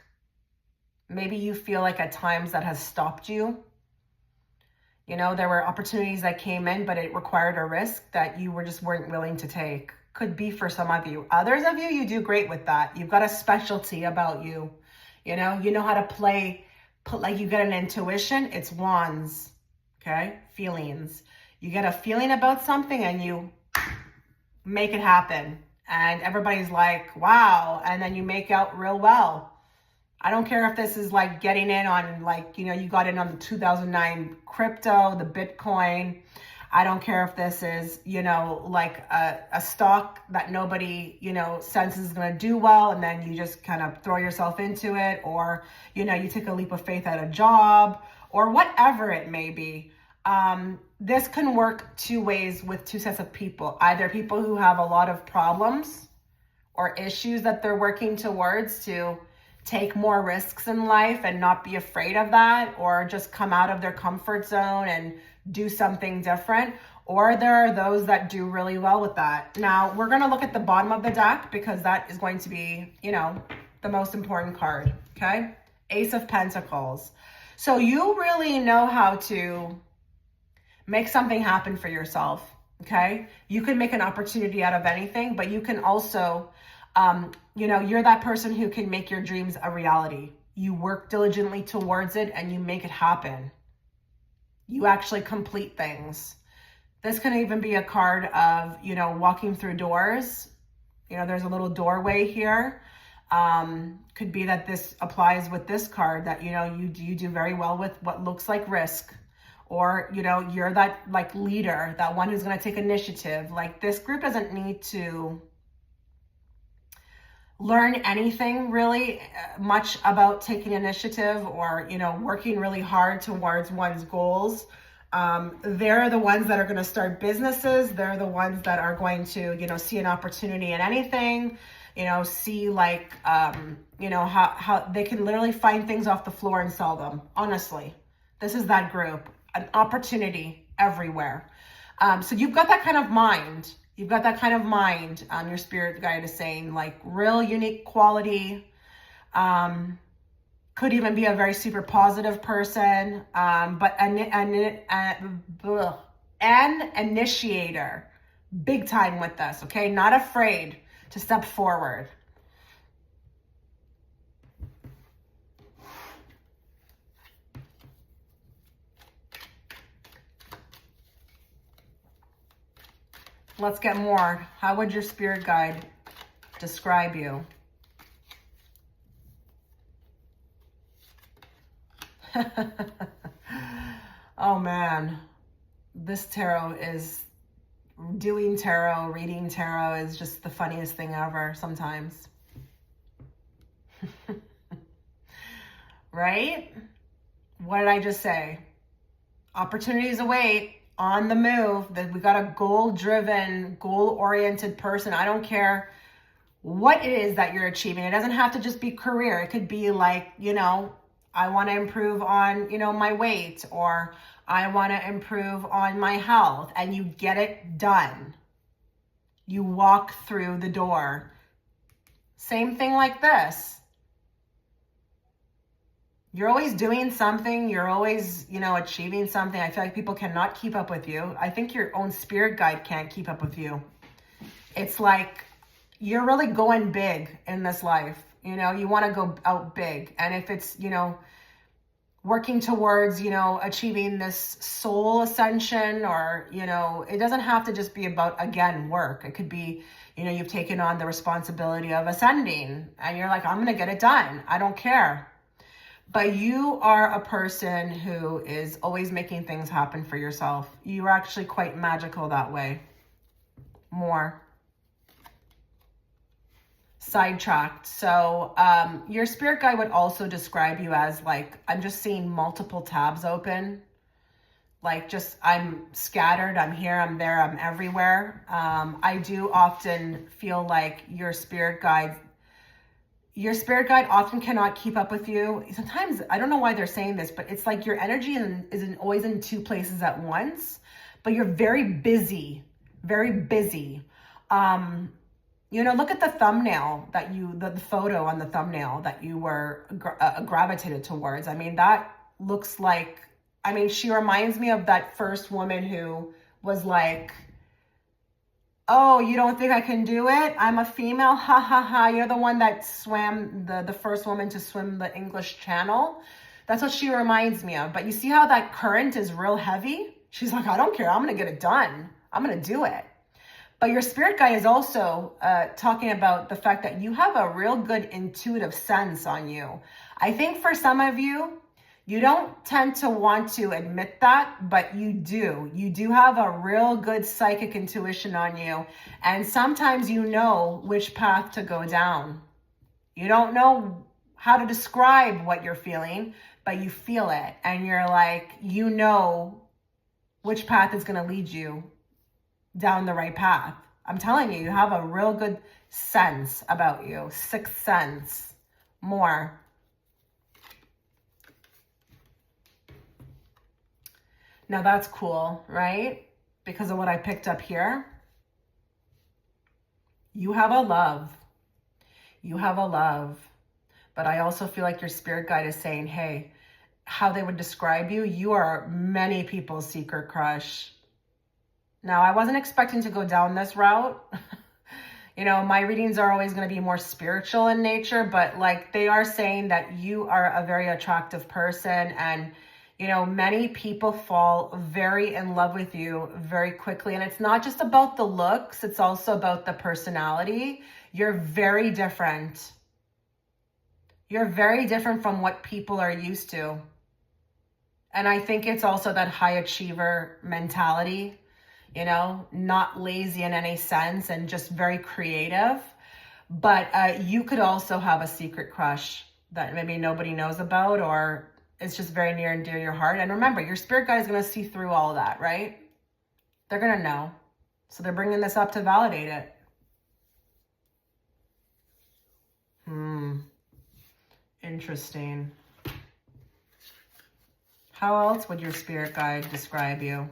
Maybe you feel like at times that has stopped you. There were opportunities that came in, but it required a risk that you weren't willing to take. Could be for some of you. Others of you do great with that. You've got a specialty about you. You know how to play, like you get an intuition. It's Wands, okay? Feelings. You get a feeling about something and you make it happen. And everybody's like, wow. And then you make out real well. I don't care if this is like getting in on you got in on the 2009 crypto, the Bitcoin. I don't care if this is, like a stock that nobody, senses is going to do well. And then you just kind of throw yourself into it, or, you take a leap of faith at a job, or whatever it may be. This can work 2 ways with 2 sets of people. Either people who have a lot of problems or issues that they're working towards to take more risks in life and not be afraid of that, or just come out of their comfort zone and do something different. Or there are those that do really well with that. Now, we're going to look at the bottom of the deck, because that is going to be, the most important card, okay? Ace of Pentacles. So you really know how to make something happen for yourself, okay? You can make an opportunity out of anything, but you can also, you're that person who can make your dreams a reality. You work diligently towards it and you make it happen. You actually complete things. This can even be a card of, walking through doors. There's a little doorway here. Could be that this applies with this card, that, you do very well with what looks like risk. Or, you're that leader, that one who's going to take initiative. Like, this group doesn't need to learn anything really much about taking initiative or, working really hard towards one's goals. They're the ones that are going to start businesses. They're the ones that are going to, see an opportunity in anything, see how they can literally find things off the floor and sell them. Honestly, this is that group. An opportunity everywhere. So you've got that kind of mind. You've got that kind of mind. Your spirit guide is saying, real unique quality. Could even be a very super positive person. But an initiator. Big time with this, okay? Not afraid to step forward. Let's get more. How would your spirit guide describe you? Oh man, this tarot is, doing tarot, reading tarot is just the funniest thing ever sometimes. Right? What did I just say? Opportunities await, on the move. That we got a goal-driven, goal-oriented person. I don't care what it is that you're achieving. It doesn't have to just be career. It could be like, you know, I want to improve on, you know, my weight, or I want to improve on my health, and you get it done. You walk through the door. Same thing like this. You're always doing something. You're always, you know, achieving something. I feel like people cannot keep up with you. I think your own spirit guide can't keep up with you. It's like you're really going big in this life. You know, you want to go out big. And if it's, you know, working towards, you know, achieving this soul ascension, or, you know, it doesn't have to just be about, again, work. It could be, you know, you've taken on the responsibility of ascending and you're like, I'm going to get it done. I don't care. But you are a person who is always making things happen for yourself. You're actually quite magical that way. More. Sidetracked. So your spirit guide would also describe you as, like, I'm just seeing multiple tabs open. Like, just, I'm scattered. I'm here, I'm there, I'm everywhere. I do often feel like your spirit guide often cannot keep up with you. Sometimes, I don't know why they're saying this, but it's like your energy isn't always in two places at once, but you're very busy, very busy. You know, look at the thumbnail that the photo on the thumbnail that you were gravitated towards. I mean, that looks like, I mean, she reminds me of that first woman who was like, oh, you don't think I can do it? I'm a female, ha ha ha. You're the one that swam, the first woman to swim the English Channel. That's what she reminds me of. But you see how that current is real heavy? She's like, I don't care, I'm gonna get it done. I'm gonna do it. But your spirit guide is also talking about the fact that you have a real good intuitive sense on you. I think for some of you, you don't tend to want to admit that, but you do. You do have a real good psychic intuition on you. And sometimes you know which path to go down. You don't know how to describe what you're feeling, but you feel it. And you're like, you know which path is going to lead you down the right path. I'm telling you, you have a real good sense about you. Sixth sense. More. Now that's cool, right? Because of what I picked up here. You have a love. You have a love. But I also feel like your spirit guide is saying, hey, how they would describe you, you are many people's secret crush. Now, I wasn't expecting to go down this route. You know, my readings are always going to be more spiritual in nature, but like they are saying that you are a very attractive person, and you know, many people fall very in love with you very quickly. And it's not just about the looks, it's also about the personality. You're very different. You're very different from what people are used to. And I think it's also that high achiever mentality, you know, not lazy in any sense and just very creative. But you could also have a secret crush that maybe nobody knows about, or it's just very near and dear to your heart. And remember, your spirit guide is going to see through all of that, right? They're going to know. So they're bringing this up to validate it. Interesting. How else would your spirit guide describe you?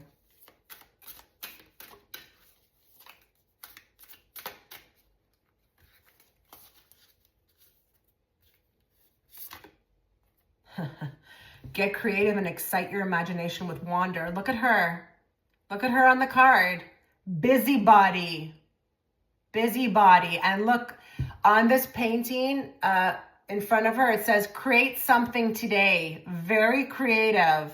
Get creative and excite your imagination with wonder. Look at her. Look at her on the card. Busybody. Busybody. And look, on this painting in front of her, it says, create something today. Very creative.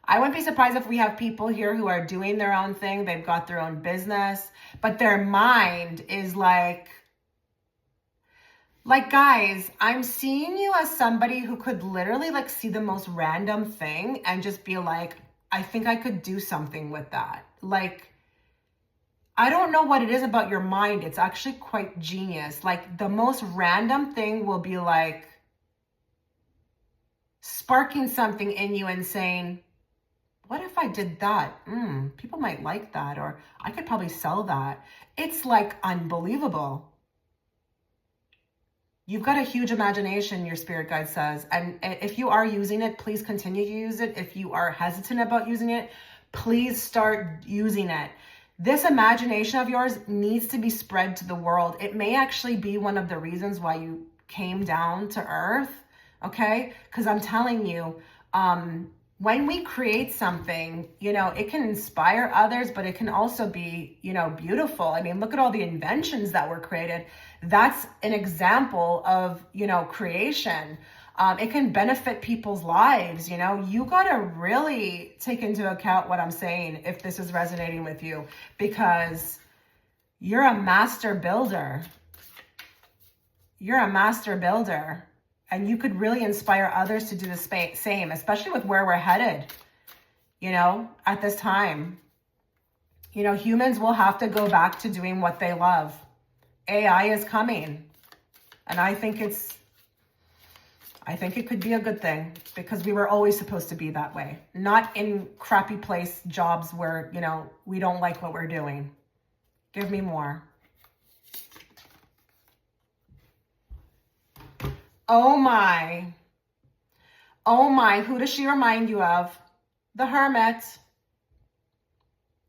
I wouldn't be surprised if we have people here who are doing their own thing. They've got their own business, but their mind is like, guys, I'm seeing you as somebody who could literally like see the most random thing and just be like, I think I could do something with that. Like, I don't know what it is about your mind. It's actually quite genius. Like the most random thing will be like sparking something in you and saying, what if I did that? People might like that, or I could probably sell that. It's like unbelievable. You've got a huge imagination, your spirit guide says. And if you are using it, please continue to use it. If you are hesitant about using it, please start using it. This imagination of yours needs to be spread to the world. It may actually be one of the reasons why you came down to earth, okay? Because I'm telling you, when we create something, it can inspire others, but it can also be, beautiful. I mean, look at all the inventions that were created. That's an example of, creation. It can benefit people's lives. You got to really take into account what I'm saying if this is resonating with you, because you're a master builder. You're a master builder. And you could really inspire others to do the same, especially with where we're headed, at this time. Humans will have to go back to doing what they love. AI is coming. And I think it could be a good thing, because we were always supposed to be that way. Not in crappy place jobs where, we don't like what we're doing. Give me more. Oh my, who does she remind you of? The Hermit.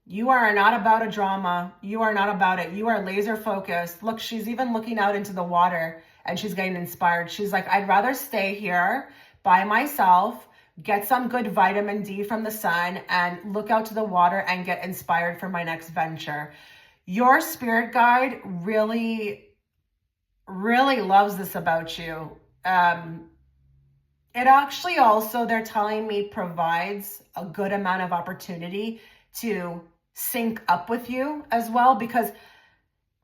You are not about a drama. You are not about it. You are laser focused. Look, she's even looking out into the water and she's getting inspired. She's like, I'd rather stay here by myself, get some good vitamin D from the sun, and look out to the water and get inspired for my next venture. Your spirit guide really, really loves this about you. It actually also, they're telling me, provides a good amount of opportunity to sync up with you as well, because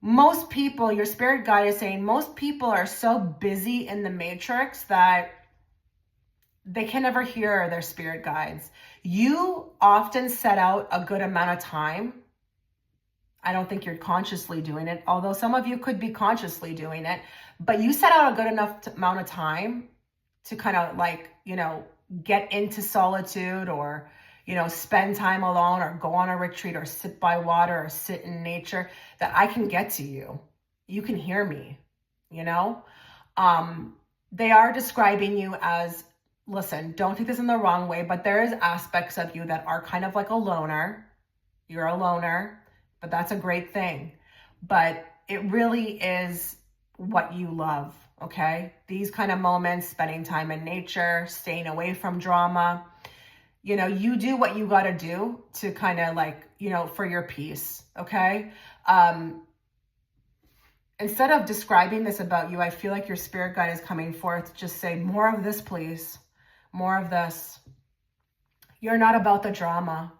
most people, your spirit guide is saying, most people are so busy in the matrix that they can never hear their spirit guides. You often set out a good amount of time. I don't think you're consciously doing it, although some of you could be consciously doing it, but you set out a good enough amount of time to kind of like, get into solitude, or, spend time alone, or go on a retreat, or sit by water, or sit in nature, that I can get to you. You can hear me, They are describing you as, listen, don't take this in the wrong way, but there is aspects of you that are kind of like a loner. You're a loner, but that's a great thing. But it really is what you love, okay? These kind of moments, spending time in nature, staying away from drama. You do what you got to do to kind of like, for your peace, okay? Instead of describing this about you, I feel like your spirit guide is coming forth. Just say, more of this, please. More of this. You're not about the drama.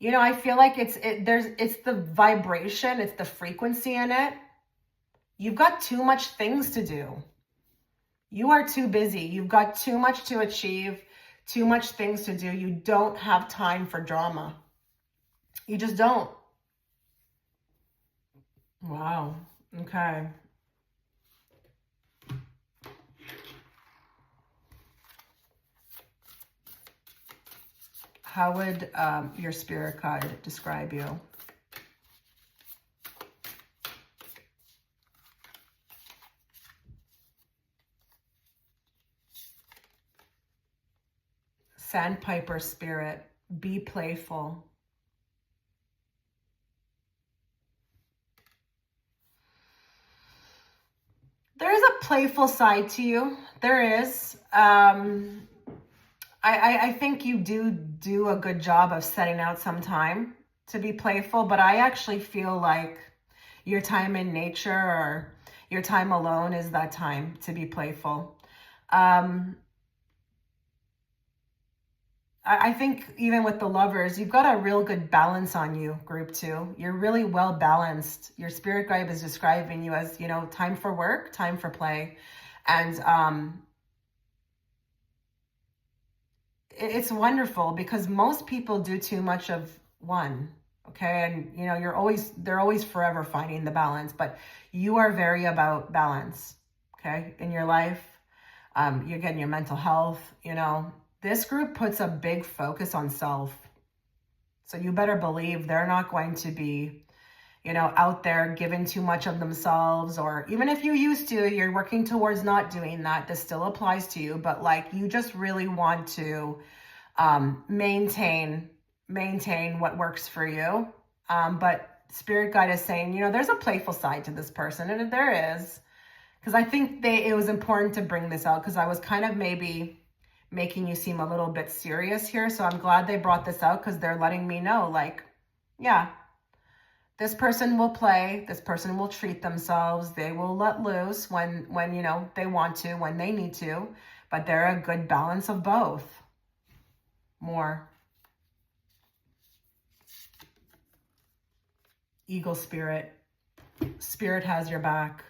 I feel like it's the vibration, it's the frequency in it. You've got too much things to do. You are too busy. You've got too much to achieve, too much things to do. You don't have time for drama. You just don't. Wow. Okay. How would your spirit guide describe you? Sandpiper spirit, be playful. There is a playful side to you. There is. I think you do a good job of setting out some time to be playful, but I actually feel like your time in nature or your time alone is that time to be playful. I think even with the lovers, you've got a real good balance on you, group 2. You're really well balanced. Your spirit guide is describing you as, you know, time for work, time for play. And it's wonderful because most people do too much of one. Okay. And, you know, they're always forever finding the balance, but you are very about balance. Okay. In your life, you're getting your mental health, you know, this group puts a big focus on self. So you better believe they're not going to be, you know, out there giving too much of themselves, or even if you used to, you're working towards not doing that. This still applies to you, but like you just really want to maintain what works for you. But spirit guide is saying, you know, there's a playful side to this person, and there is, because I think it was important to bring this out because I was kind of maybe making you seem a little bit serious here. So I'm glad they brought this out because they're letting me know, like, yeah, this person will play, this person will treat themselves, they will let loose when you know, they want to, when they need to, but they're a good balance of both. More. Eagle spirit. Spirit has your back.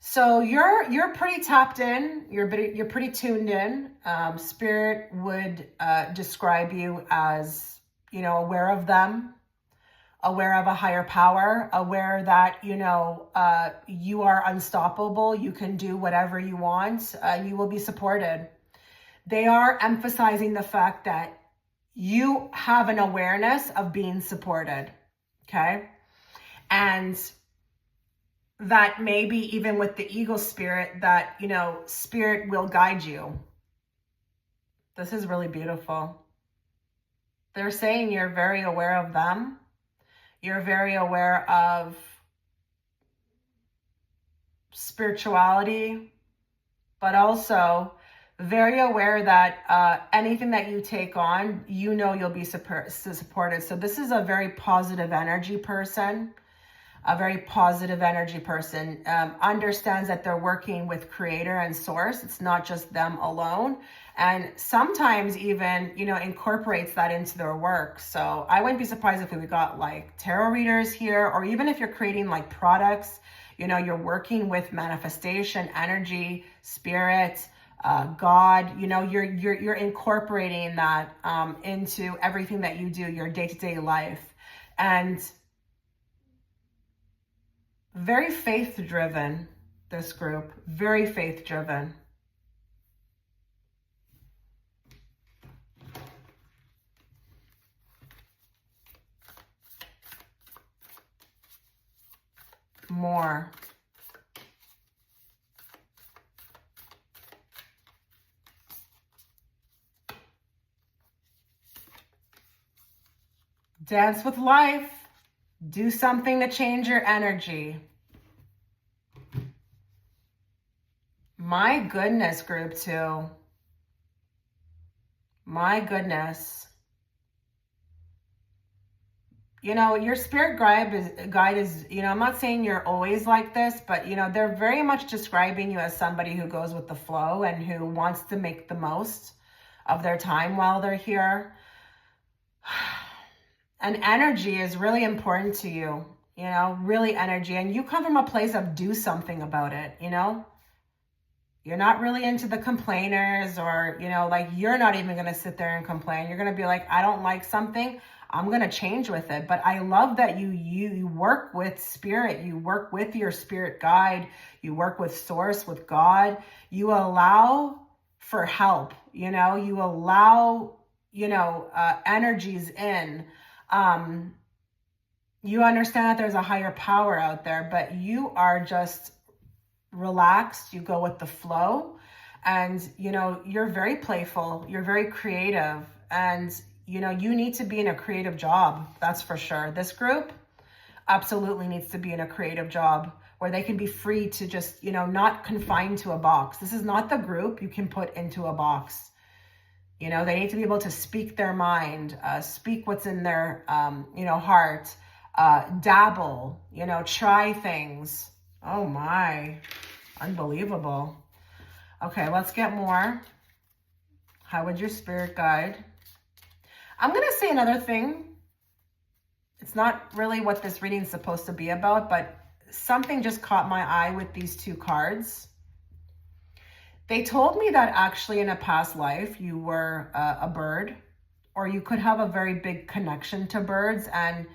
So you're pretty tapped in. You're pretty tuned in. Spirit would describe you as, you know, aware of them, aware of a higher power, aware that, you know, you are unstoppable. You can do whatever you want. You will be supported. They are emphasizing the fact that you have an awareness of being supported. Okay. And that maybe even with the eagle spirit, that, you know, spirit will guide you. This is really beautiful. They're saying you're very aware of them. You're very aware of spirituality, but also very aware that anything that you take on, you know, you'll be supported. So this is a very positive energy person. A very positive energy person, understands that they're working with creator and source. It's not just them alone. And sometimes even, you know, incorporates that into their work. So I wouldn't be surprised if we got like tarot readers here, or even if you're creating like products, you know, you're working with manifestation, energy, spirit, God, you know, you're incorporating that into everything that you do, your day-to-day life. And very faith-driven, this group, very faith-driven. More. Dance with life. Do something to change your energy. My goodness, group 2. My goodness. You know, your spirit guide is, you know, I'm not saying you're always like this, but, you know, they're very much describing you as somebody who goes with the flow and who wants to make the most of their time while they're here. And energy is really important to you, you know, really energy. And you come from a place of do something about it, you know. You're not really into the complainers, or, you know, like you're not even going to sit there and complain. You're going to be like, I don't like something, I'm going to change with it. But I love that you work with spirit. You work with your spirit guide. You work with source, with God. You allow for help, you know, you allow, you know, energies in. You understand that there's a higher power out there, but you are just relaxed. You go with the flow, and, you know, you're very playful. You're very creative, and, you know, you need to be in a creative job. That's for sure. This group absolutely needs to be in a creative job where they can be free to just, you know, not confined to a box. This is not the group you can put into a box. You know, they need to be able to speak their mind, speak what's in their, you know, heart, dabble, you know, try things. Oh my, unbelievable. Okay, let's get more. How would your spirit guide? I'm going to say another thing. It's not really what this reading is supposed to be about, but something just caught my eye with these two cards. They told me that actually in a past life, you were a bird, or you could have a very big connection to birds. And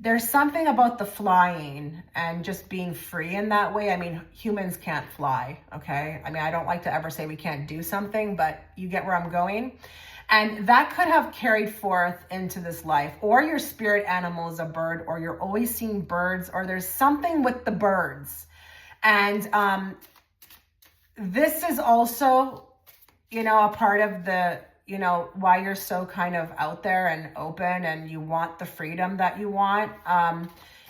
there's something about the flying and just being free in that way. I mean, humans can't fly, okay? I mean, I don't like to ever say we can't do something, but you get where I'm going. And that could have carried forth into this life, or your spirit animal is a bird, or you're always seeing birds, or there's something with the birds. And this is also, you know, a part of the, you know, why you're so kind of out there and open and you want the freedom that you want,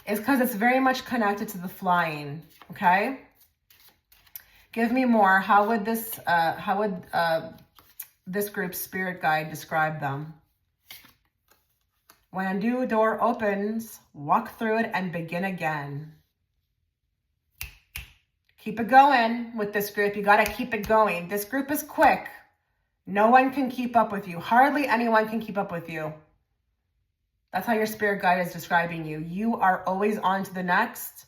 is because it's very much connected to the flying, okay? Give me more. How would this group's spirit guide describe them? When a new door opens, walk through it and begin again. Keep it going with this group. You got to keep it going. This group is quick. No one can keep up with you. Hardly anyone can keep up with you. That's how your spirit guide is describing you. You are always on to the next.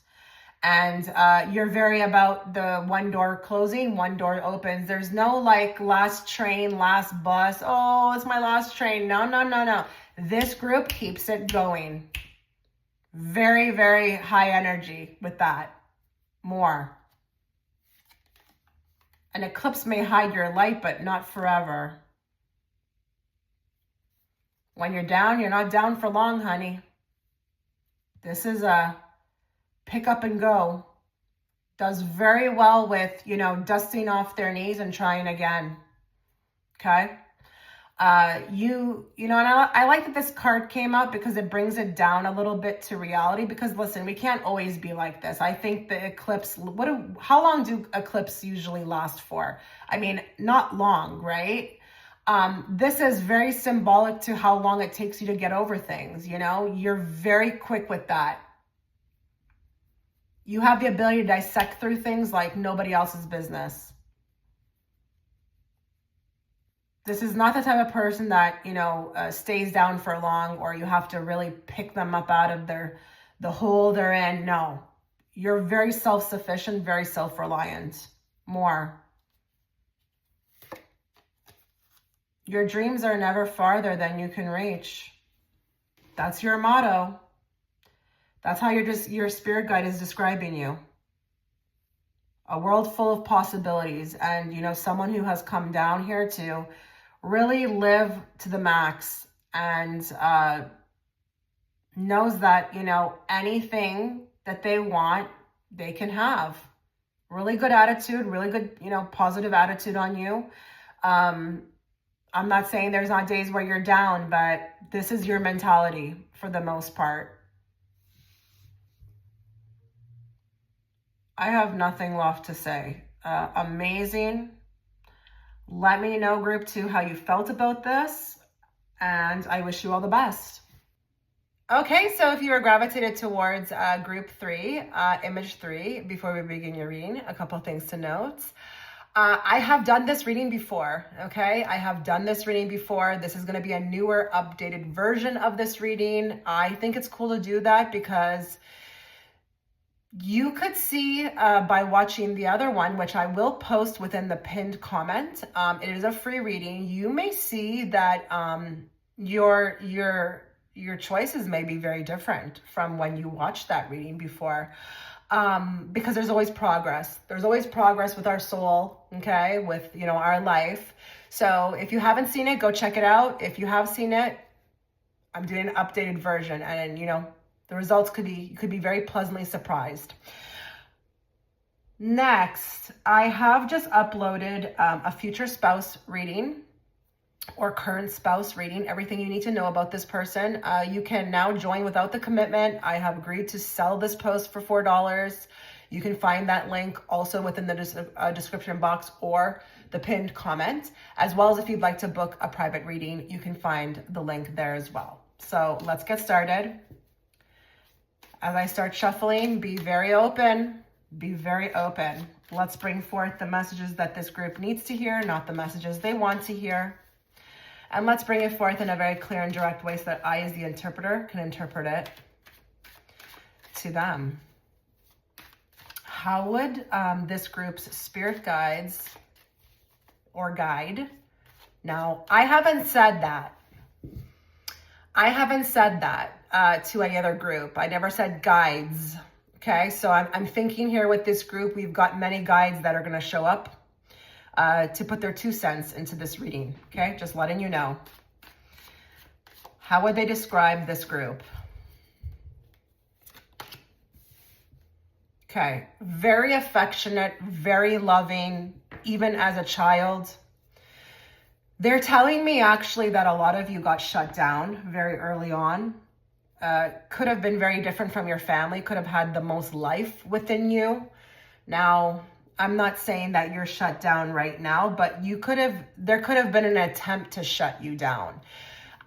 And you're very about the one door closing, one door opens. There's no like last train, last bus. Oh, it's my last train. No, no, no, no. This group keeps it going. Very, very high energy with that. More. An eclipse may hide your light, but not forever. When you're down, you're not down for long, honey. This is a pick up and go. Does very well with, you know, dusting off their knees and trying again. Okay? You know, and I like that this card came out because it brings it down a little bit to reality. Because listen, we can't always be like this. I think the eclipse, how long do eclipses usually last for? I mean, not long, right? This is very symbolic to how long it takes you to get over things. You know, you're very quick with that. You have the ability to dissect through things like nobody else's business. This is not the type of person that, you know, stays down for long, or you have to really pick them up out of the hole they're in. No, you're very self-sufficient, very self-reliant. More. Your dreams are never farther than you can reach. That's your motto. That's how your spirit guide is describing you. A world full of possibilities, and, you know, someone who has come down here to really live to the max, and knows that, you know, anything that they want, they can have. Really good attitude, really good, you know, positive attitude on you. I'm not saying there's not days where you're down, but this is your mentality for the most part. I have nothing left to say. Amazing. Let me know, group 2, how you felt about this, and I wish you all the best. Okay, so if you were gravitated towards group 3, image 3, before we begin your reading, a couple things to note. I have done this reading before, okay? I have done this reading before. This is going to be a newer, updated version of this reading. I think it's cool to do that because you could see by watching the other one, which I will post within the pinned comment. It is a free reading. You may see that your choices may be very different from when you watched that reading before, because there's always progress. There's always progress with our soul, okay, with, you know, our life. So if you haven't seen it, go check it out. If you have seen it, I'm doing an updated version, and, you know, the results could be very pleasantly surprised. Next, I have just uploaded a future spouse reading or current spouse reading, everything you need to know about this person. You can now join without the commitment. I have agreed to sell this post for $4. You can find that link also within the description box or the pinned comment, as well as if you'd like to book a private reading, you can find the link there as well. So let's get started. As I start shuffling, be very open. Be very open. Let's bring forth the messages that this group needs to hear, not the messages they want to hear. And let's bring it forth in a very clear and direct way so that I, as the interpreter, can interpret it to them. How would this group's spirit guides or guide? Now, I haven't said that. I haven't said that to any other group. I never said guides. Okay, so I'm thinking here with this group, we've got many guides that are going to show up to put their 2 cents into this reading. Okay, just letting you know. How would they describe this group? Okay, very affectionate, very loving, even as a child. They're telling me actually that a lot of you got shut down very early on. Could have been very different from your family, could have had the most life within you. Now, I'm not saying that you're shut down right now, but there could have been an attempt to shut you down.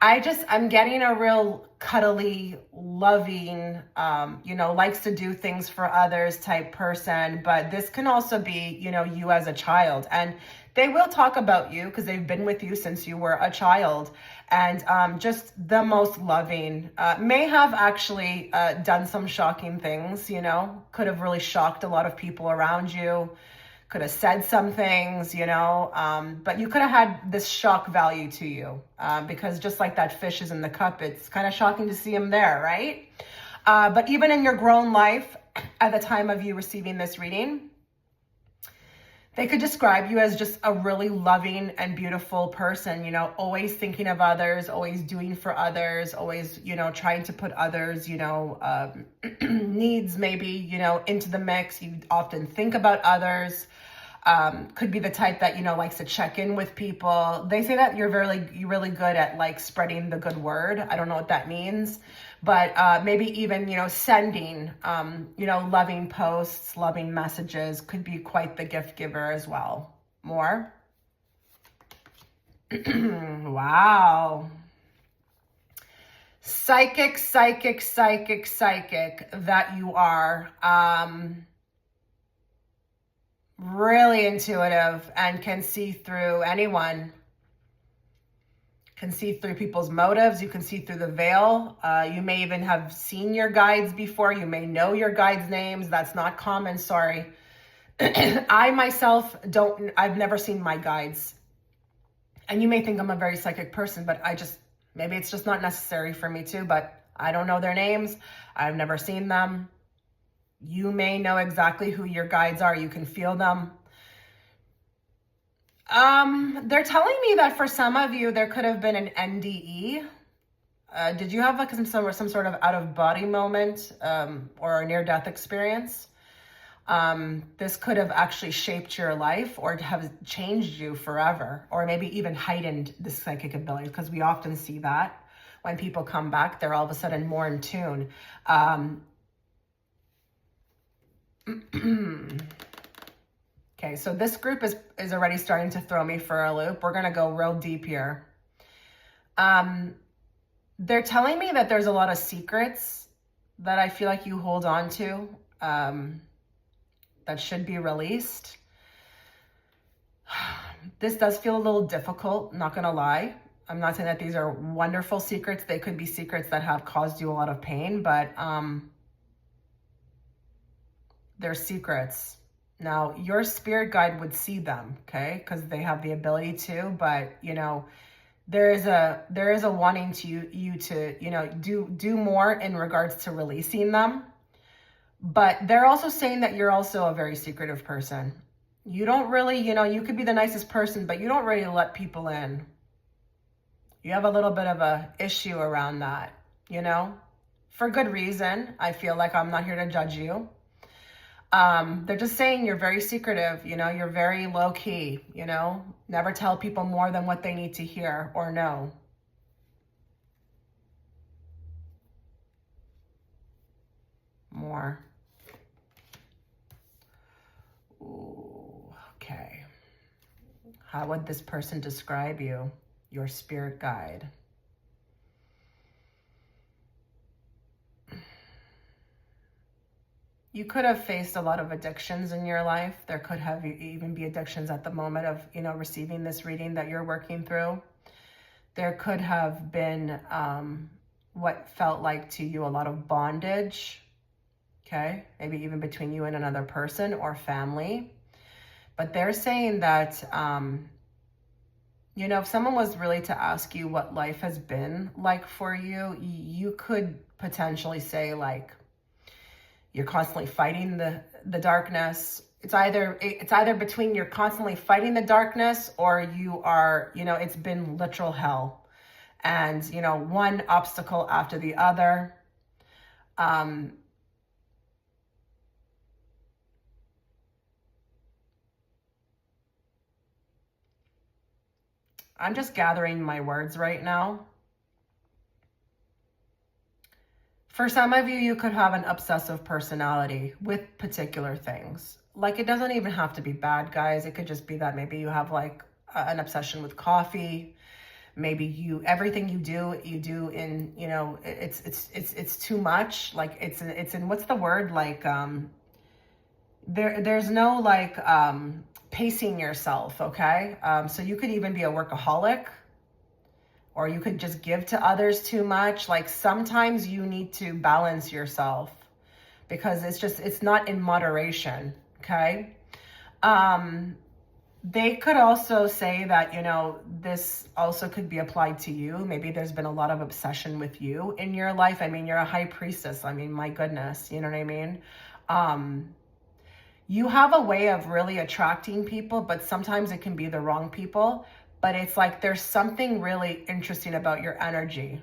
I'm getting a real cuddly, loving, likes to do things for others type person, but this can also be, you as a child. And they will talk about you because they've been with you since you were a child, and just the most loving, may have actually done some shocking things, could have really shocked a lot of people around you, could have said some things, but you could have had this shock value to you because just like that fish is in the cup, it's kind of shocking to see him there, right? But even in your grown life, at the time of you receiving this reading, they could describe you as just a really loving and beautiful person, always thinking of others, always doing for others, always, trying to put others, needs maybe, into the mix. You often think about others. Could be the type that, likes to check in with people. They say that you're really good at like spreading the good word. I don't know what that means, but maybe even, sending, loving posts, loving messages could be quite the gift giver as well. More. Wow. Psychic that you are. Really intuitive and can see through anyone, can see through people's motives. You can see through the veil. You may even have seen your guides before. You may know your guides' names. That's not common, sorry. I myself I've never seen my guides. And you may think I'm a very psychic person, but maybe it's just not necessary for me to, but I don't know their names. I've never seen them. You may know exactly who your guides are. You can feel them. They're telling me that for some of you, there could have been an NDE. Did you have like some sort of out-of-body moment or a near-death experience? This could have actually shaped your life or have changed you forever, or maybe even heightened the psychic ability, because we often see that when people come back, they're all of a sudden more in tune. Okay, so this group is already starting to throw me for a loop. We're going to go real deep here. They're telling me that there's a lot of secrets that I feel like you hold on to that should be released. This does feel a little difficult, not going to lie. I'm not saying that these are wonderful secrets. They could be secrets that have caused you a lot of pain, but they're secrets. Now, your spirit guide would see them, okay? Because they have the ability to, but, there is a wanting to you to, do more in regards to releasing them. But they're also saying that you're also a very secretive person. You don't really, you could be the nicest person, but you don't really let people in. You have a little bit of a issue around that, for good reason. I feel like I'm not here to judge you. They're just saying you're very secretive, you're very low key, never tell people more than what they need to hear or know. More. Ooh, okay. How would this person describe you, your spirit guide? You could have faced a lot of addictions in your life. There could have even be addictions at the moment of, receiving this reading that you're working through. There could have been what felt like to you a lot of bondage, okay? Maybe even between you and another person or family. But they're saying that, you know, if someone was really to ask you what life has been like for you, you could potentially say like, you're constantly fighting the darkness. It's either between you're constantly fighting the darkness or you are, you know, it's been literal hell. And, you know, one obstacle after the other. I'm just gathering my words right now. For some of you, you could have an obsessive personality with particular things. Like, it doesn't even have to be bad, guys. It could just be that maybe you have like an obsession with coffee. Maybe everything you do in, you know, it's too much. Like it's in, what's the word? Like, there's no like, pacing yourself. Okay. So you could even be a workaholic, or you could just give to others too much. Like sometimes you need to balance yourself because it's not in moderation. Okay. They could also say that, you know, this also could be applied to you. Maybe there's been a lot of obsession with you in your life. I mean, you're a high priestess. I mean, my goodness, you know what I mean? You have a way of really attracting people, but sometimes it can be the wrong people. But it's like there's something really interesting about your energy.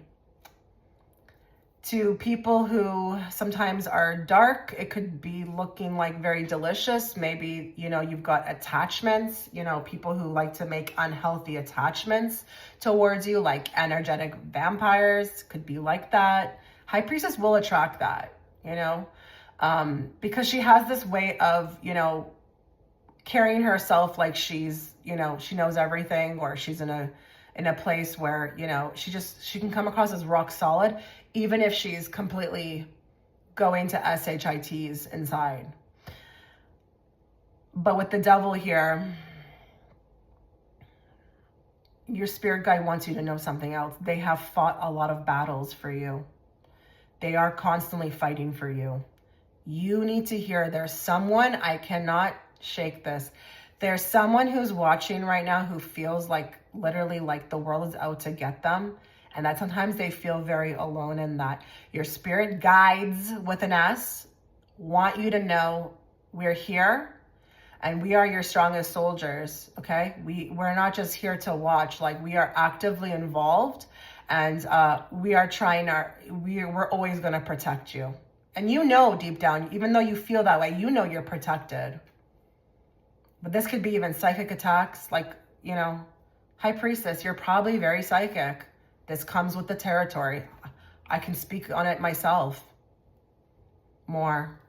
To people who sometimes are dark, it could be looking like very delicious. Maybe, you know, you've got attachments, you know, people who like to make unhealthy attachments towards you, like energetic vampires, could be like that. High Priestess will attract that, you know, because she has this way of, you know, carrying herself like she's, you know, she knows everything, or she's in a place where, you know, she can come across as rock solid, even if she's completely going to SHITs inside. But with the devil here, your spirit guide wants you to know something else. They have fought a lot of battles for you. They are constantly fighting for you. You need to hear there's someone, I cannot shake this. There's someone who's watching right now who feels like literally like the world is out to get them. And that sometimes they feel very alone in that. Your spirit guides with an S want you to know we're here and we are your strongest soldiers, okay? We're not just here to watch, like we are actively involved, and we are trying we're always gonna protect you. And you know deep down, even though you feel that way, you know you're protected. But this could be even psychic attacks, like, you know, High Priestess, you're probably very psychic. This comes with the territory. I can speak on it myself more.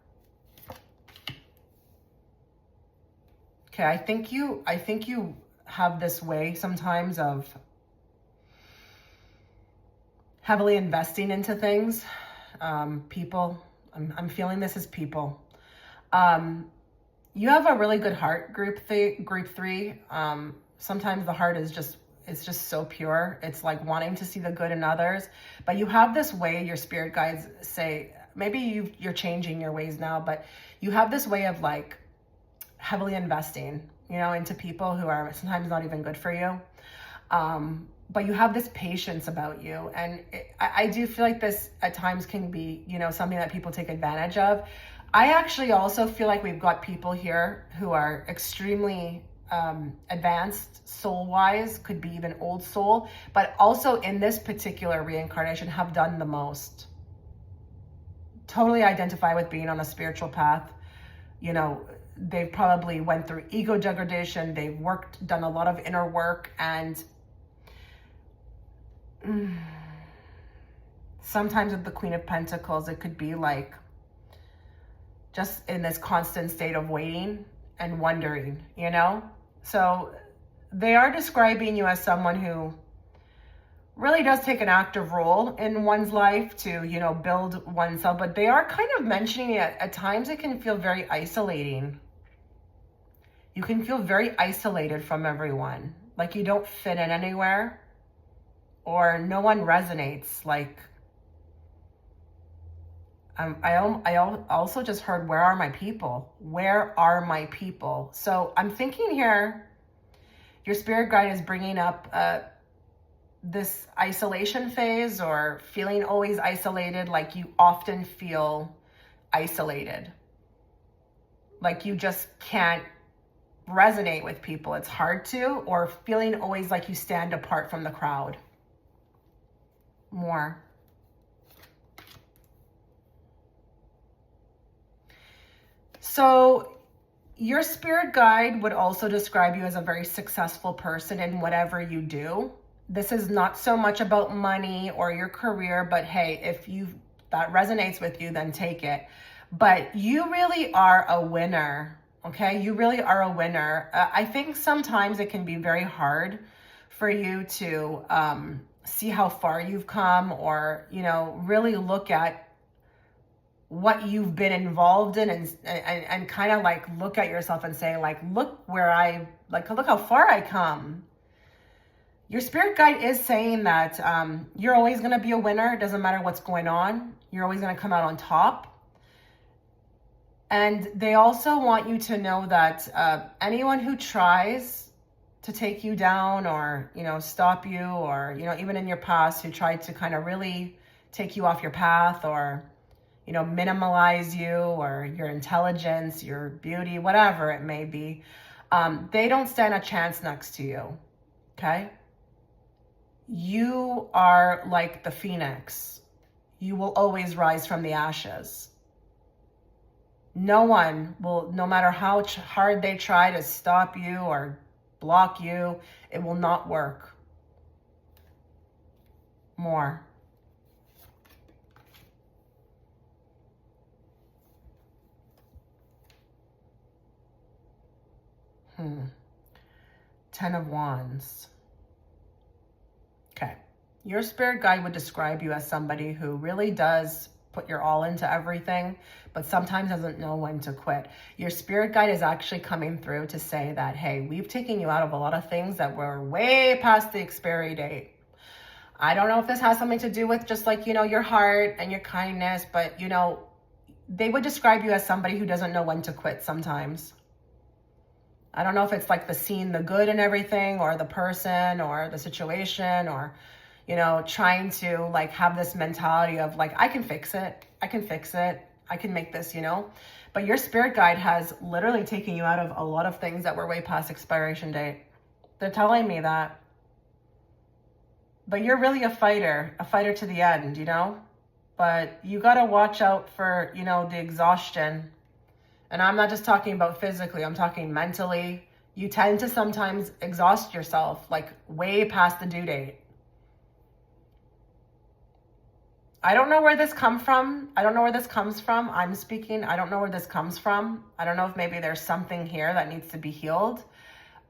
Okay, I think you have this way sometimes of heavily investing into things. People, I'm feeling this as people. You have a really good heart, group three. Sometimes the heart is just, it's just so pure. It's like wanting to see the good in others. But you have this way, your spirit guides say, maybe you're changing your ways now, but you have this way of like heavily investing, you know, into people who are sometimes not even good for you. But you have this patience about you. And I do feel like this at times can be, you know, something that people take advantage of. I actually also feel like we've got people here who are extremely advanced soul-wise, could be even old soul, but also in this particular reincarnation have done the most. Totally identify with being on a spiritual path. You know, they've probably went through ego degradation. They've done a lot of inner work, and sometimes with the Queen of Pentacles, it could be like just in this constant state of waiting and wondering, you know? So they are describing you as someone who really does take an active role in one's life to, you know, build oneself, but they are kind of mentioning it. At times it can feel very isolating. You can feel very isolated from everyone, like you don't fit in anywhere. or no one resonates. Like, I also just heard, where are my people? Where are my people? So I'm thinking here, your spirit guide is bringing up this isolation phase, or feeling always isolated, like you often feel isolated. Like you just can't resonate with people. It's hard to, or feeling always like you stand apart from the crowd. More. So your spirit guide would also describe you as a very successful person in whatever you do. This is not so much about money or your career, but hey, if that resonates with you, then take it. But you really are a winner, okay? You really are a winner. I think sometimes it can be very hard for you to see how far you've come, or, really look at what you've been involved in, and kind of like look at yourself and say, like, look how far I come. Your spirit guide is saying that you're always going to be a winner. It doesn't matter what's going on. You're always going to come out on top. And they also want you to know that anyone who tries to take you down, or, stop you, or, even in your past, who tried to kind of really take you off your path, or, minimalize you, or your intelligence, your beauty, whatever it may be, they don't stand a chance next to you, okay? You are like the phoenix. You will always rise from the ashes. No one will, no matter how hard they try to stop you or block you, it will not work. More. Ten of Wands. Okay. Your spirit guide would describe you as somebody who really does put your all into everything, but sometimes doesn't know when to quit. Your spirit guide is actually coming through to say that, hey, we've taken you out of a lot of things that were way past the expiry date. I don't know if this has something to do with just like, your heart and your kindness, but, they would describe you as somebody who doesn't know when to quit sometimes. I don't know if it's like seeing the good in everything, or the person, or the situation, or, trying to like have this mentality of like, I can fix it. I can fix it. I can make this, But your spirit guide has literally taken you out of a lot of things that were way past expiration date. They're telling me that. But you're really a fighter to the end, But you got to watch out for, the exhaustion. And I'm not just talking about physically, I'm talking mentally. You tend to sometimes exhaust yourself, like way past the due date. I don't know where this comes from. I'm speaking. I don't know where this comes from. I don't know if maybe there's something here that needs to be healed.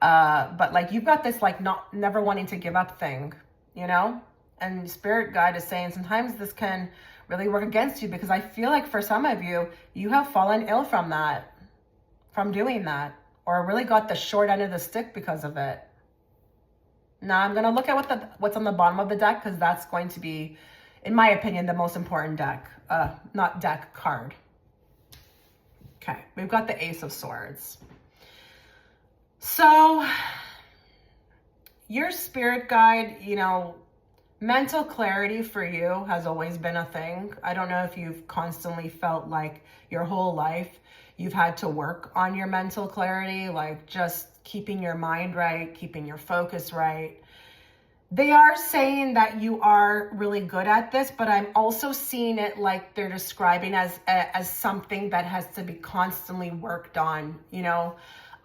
But like you've got this like never wanting to give up thing, And spirit guide is saying sometimes this can really work against you, because I feel like for some of you, you have fallen ill from doing that, or really got the short end of the stick because of it. Now I'm going to look at what's on the bottom of the deck, because that's going to be, in my opinion, the most important card. Okay, we've got the Ace of Swords. So your spirit guide, mental clarity for you has always been a thing. I don't know if you've constantly felt like your whole life you've had to work on your mental clarity, like just keeping your mind right, keeping your focus right. They are saying that you are really good at this, but I'm also seeing it like they're describing as something that has to be constantly worked on,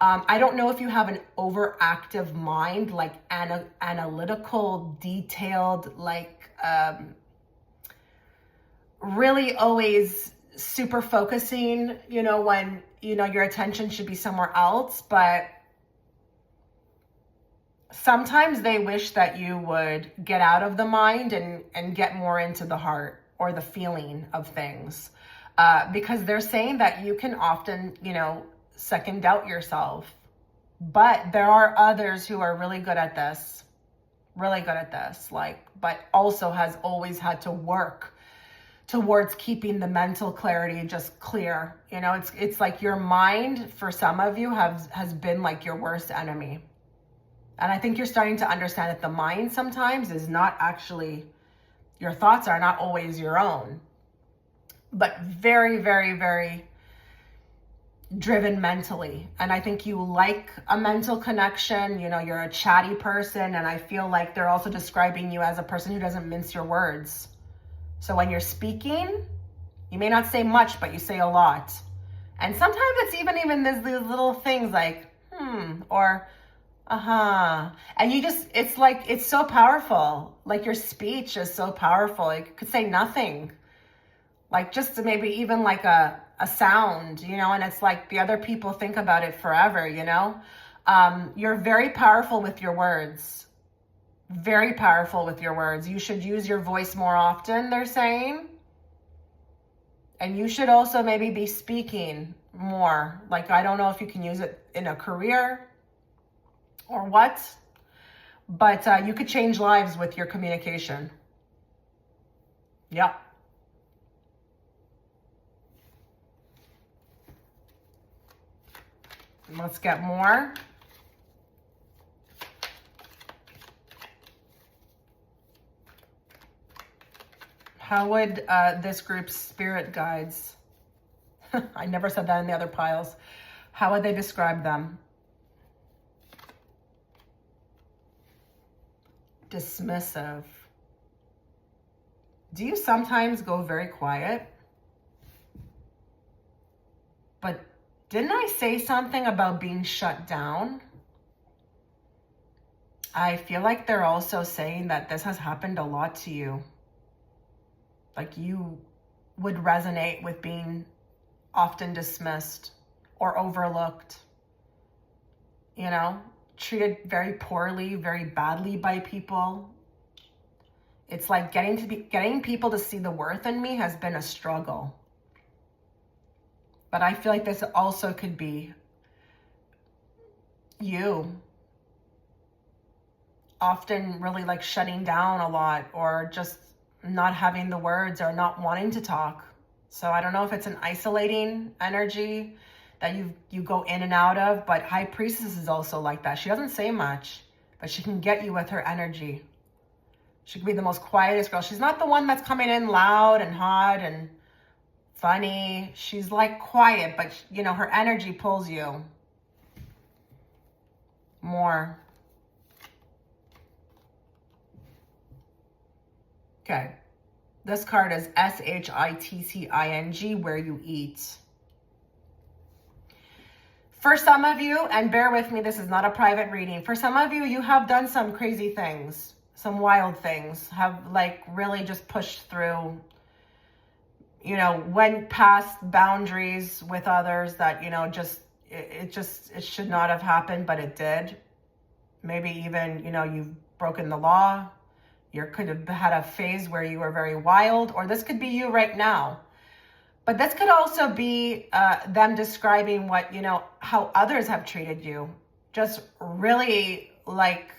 I don't know if you have an overactive mind, like analytical, detailed, like really always super focusing, when, your attention should be somewhere else. But sometimes they wish that you would get out of the mind and get more into the heart or the feeling of things. Because they're saying that you can often, second doubt yourself. But there are others who are really good at this. really good at this, like, but also has always had to work towards keeping the mental clarity just clear. You know, it's like your mind, for some of you, has been like your worst enemy. And I think you're starting to understand that the mind sometimes is not actually, your thoughts are not always your own, but very, very, very driven mentally. And I think you like a mental connection. You know, you're a chatty person, and I feel like they're also describing you as a person who doesn't mince your words. So when you're speaking, you may not say much, but you say a lot. And sometimes it's even these little things like, or and you just, it's like, it's so powerful. Like your speech is so powerful. Like you could say nothing, like just maybe even like a sound, you know, and it's like the other people think about it forever, you know. You're very powerful with your words. Very powerful with your words. You should use your voice more often, they're saying. And you should also maybe be speaking more. Like, I don't know if you can use it in a career or what, but you could change lives with your communication. Yep. Let's get more. How would this group's spirit guides, I never said that in the other piles, how would they describe them? Dismissive. Do you sometimes go very quiet? But didn't I say something about being shut down? I feel like they're also saying that this has happened a lot to you. Like you would resonate with being often dismissed or overlooked, you know, treated very poorly, very badly by people. It's like getting people to see the worth in me has been a struggle. But I feel like this also could be you often really like shutting down a lot, or just not having the words, or not wanting to talk. So I don't know if it's an isolating energy that you go in and out of, but High Priestess is also like that. She doesn't say much, but she can get you with her energy. She can be the most quietest girl. She's not the one that's coming in loud and hot and funny. She's like quiet, but you know, her energy pulls you more. Okay, this card is SHITCING, where you eat. For some of you, and bear with me, this is not a private reading. For some of you, you have done some crazy things, some wild things, have like really just pushed through, you know, went past boundaries with others that, you know, it should not have happened, but it did. Maybe even, you know, you've broken the law. You could have had a phase where you were very wild, or this could be you right now. But this could also be them describing what, you know, how others have treated you. Just really like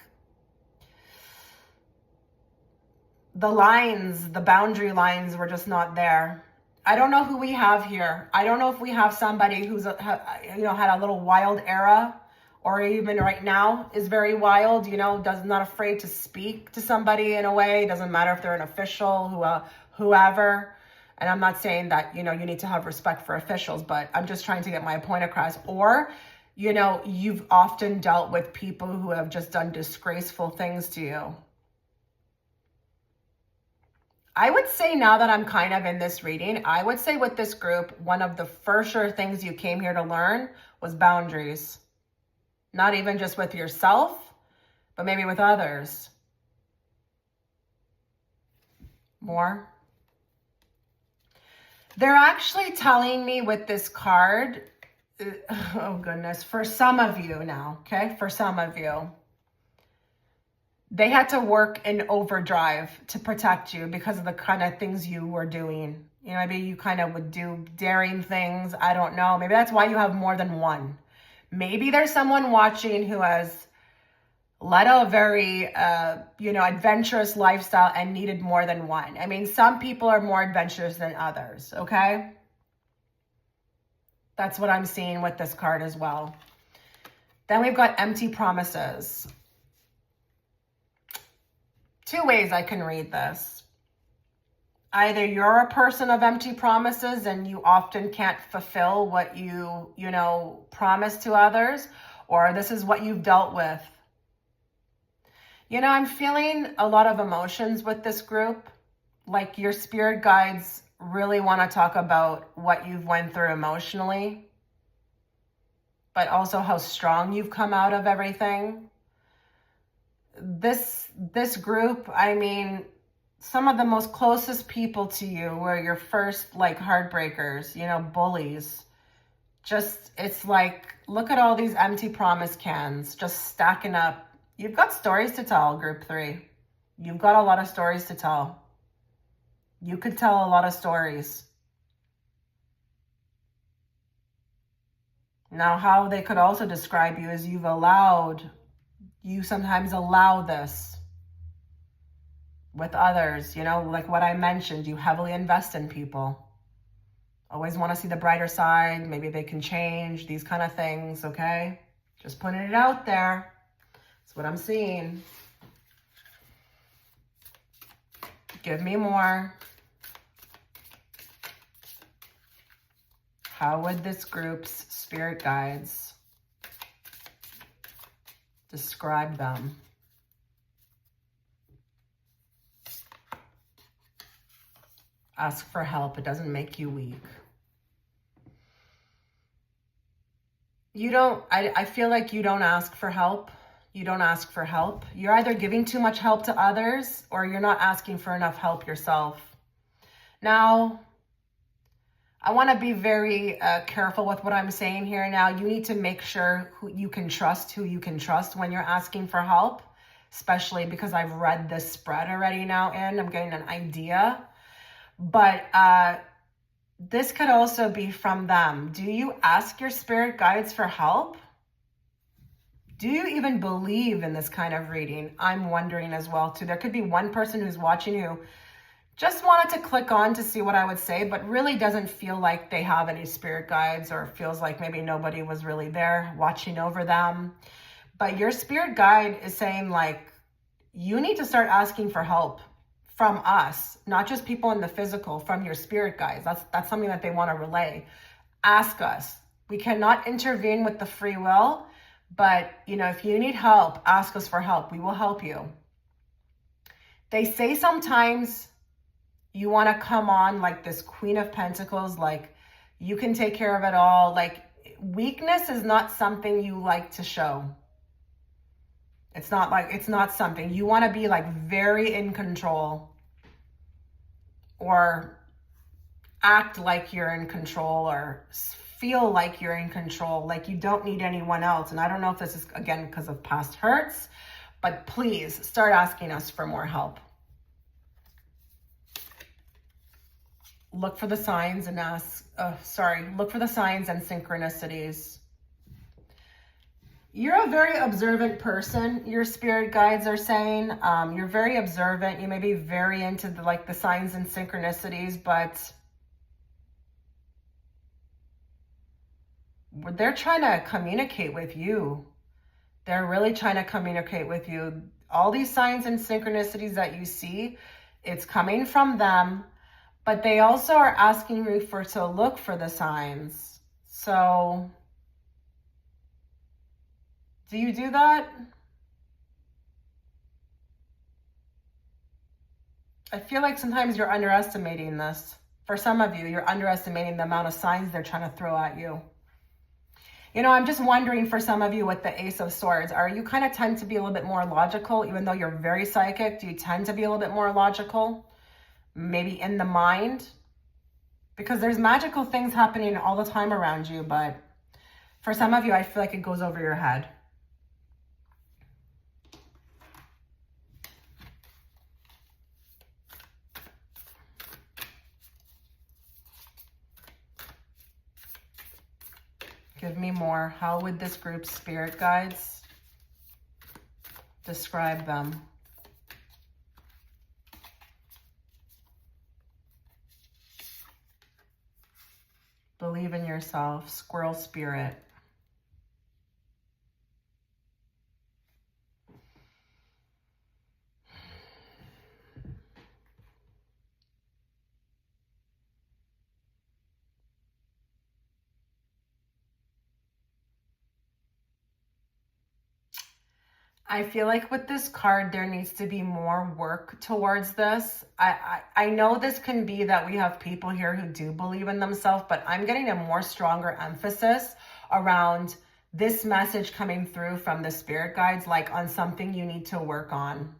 the lines, the boundary lines were just not there. I don't know who we have here. I don't know if we have somebody who's, you know, had a little wild era, or even right now is very wild, you know, not afraid to speak to somebody in a way. Doesn't matter if they're an official, whoever. And I'm not saying that, you know, you need to have respect for officials, but I'm just trying to get my point across. Or, you know, you've often dealt with people who have just done disgraceful things to you. I would say, now that I'm kind of in this reading, I would say with this group, one of the first sure things you came here to learn was boundaries. Not even just with yourself, but maybe with others. More. They're actually telling me with this card, oh goodness, for some of you now, okay? For some of you, they had to work in overdrive to protect you because of the kind of things you were doing. You know, maybe you kind of would do daring things. I don't know. Maybe that's why you have more than one. Maybe there's someone watching who has led a very, adventurous lifestyle and needed more than one. I mean, some people are more adventurous than others, okay? That's what I'm seeing with this card as well. Then we've got empty promises. Two ways I can read this. Either you're a person of empty promises and you often can't fulfill what you promise to others, or this is what you've dealt with. I'm feeling a lot of emotions with this group. Like your spirit guides really want to talk about what you've went through emotionally, but also how strong you've come out of everything. This group, I mean, some of the most closest people to you were your first heartbreakers, bullies. Just, it's like, look at all these empty promise cans just stacking up. You've got stories to tell, group 3. You've got a lot of stories to tell. You could tell a lot of stories. Now, how they could also describe you is you sometimes allow this with others, like what I mentioned, you heavily invest in people. Always want to see the brighter side. Maybe they can change, these kind of things, okay? Just putting it out there. That's what I'm seeing. Give me more. How would this group's spirit guides describe them? Ask for help. It doesn't make you weak. I feel like you don't ask for help. You don't ask for help. You're either giving too much help to others or you're not asking for enough help yourself. Now, I want to be very careful with what I'm saying here. Now, you need to make sure who you can trust when you're asking for help, especially because I've read this spread already now and I'm getting an idea. But this could also be from them. Do you ask your spirit guides for help? Do you even believe in this kind of reading? I'm wondering as well too. There could be one person who's watching who just wanted to click on to see what I would say, but really doesn't feel like they have any spirit guides, or feels like maybe nobody was really there watching over them. But your spirit guide is saying you need to start asking for help from us, not just people in the physical, from your spirit guides. That's something that they want to relay. Ask us. We cannot intervene with the free will, but if you need help, ask us for help. We will help you. They say sometimes you want to come on like this Queen of Pentacles, like you can take care of it all. Like weakness is not something you like to show. It's not something you want to be very in control or act like you're in control or feel like you're in control, like you don't need anyone else. And I don't know if this is, again, because of past hurts, but please start asking us for more help. Look for the signs and look for the signs and synchronicities. You're a very observant person, your spirit guides are saying. You're very observant. You may be very into the signs and synchronicities, but they're trying to communicate with you. They're really trying to communicate with you. All these signs and synchronicities that you see, it's coming from them, but they also are asking you to look for the signs. So do you do that? I feel like sometimes you're underestimating this. For some of you, you're underestimating the amount of signs they're trying to throw at you. I'm just wondering for some of you with the Ace of Swords, are you kind of tend to be a little bit more logical, even though you're very psychic? Do you tend to be a little bit more logical? Maybe in the mind? Because there's magical things happening all the time around you, but for some of you, I feel like it goes over your head. Give me more. How would this group's spirit guides Describe them. Believe in yourself. Squirrel spirit. I feel like with this card, there needs to be more work towards this. I know this can be that we have people here who do believe in themselves, but I'm getting a more stronger emphasis around this message coming through from the spirit guides, like on something you need to work on.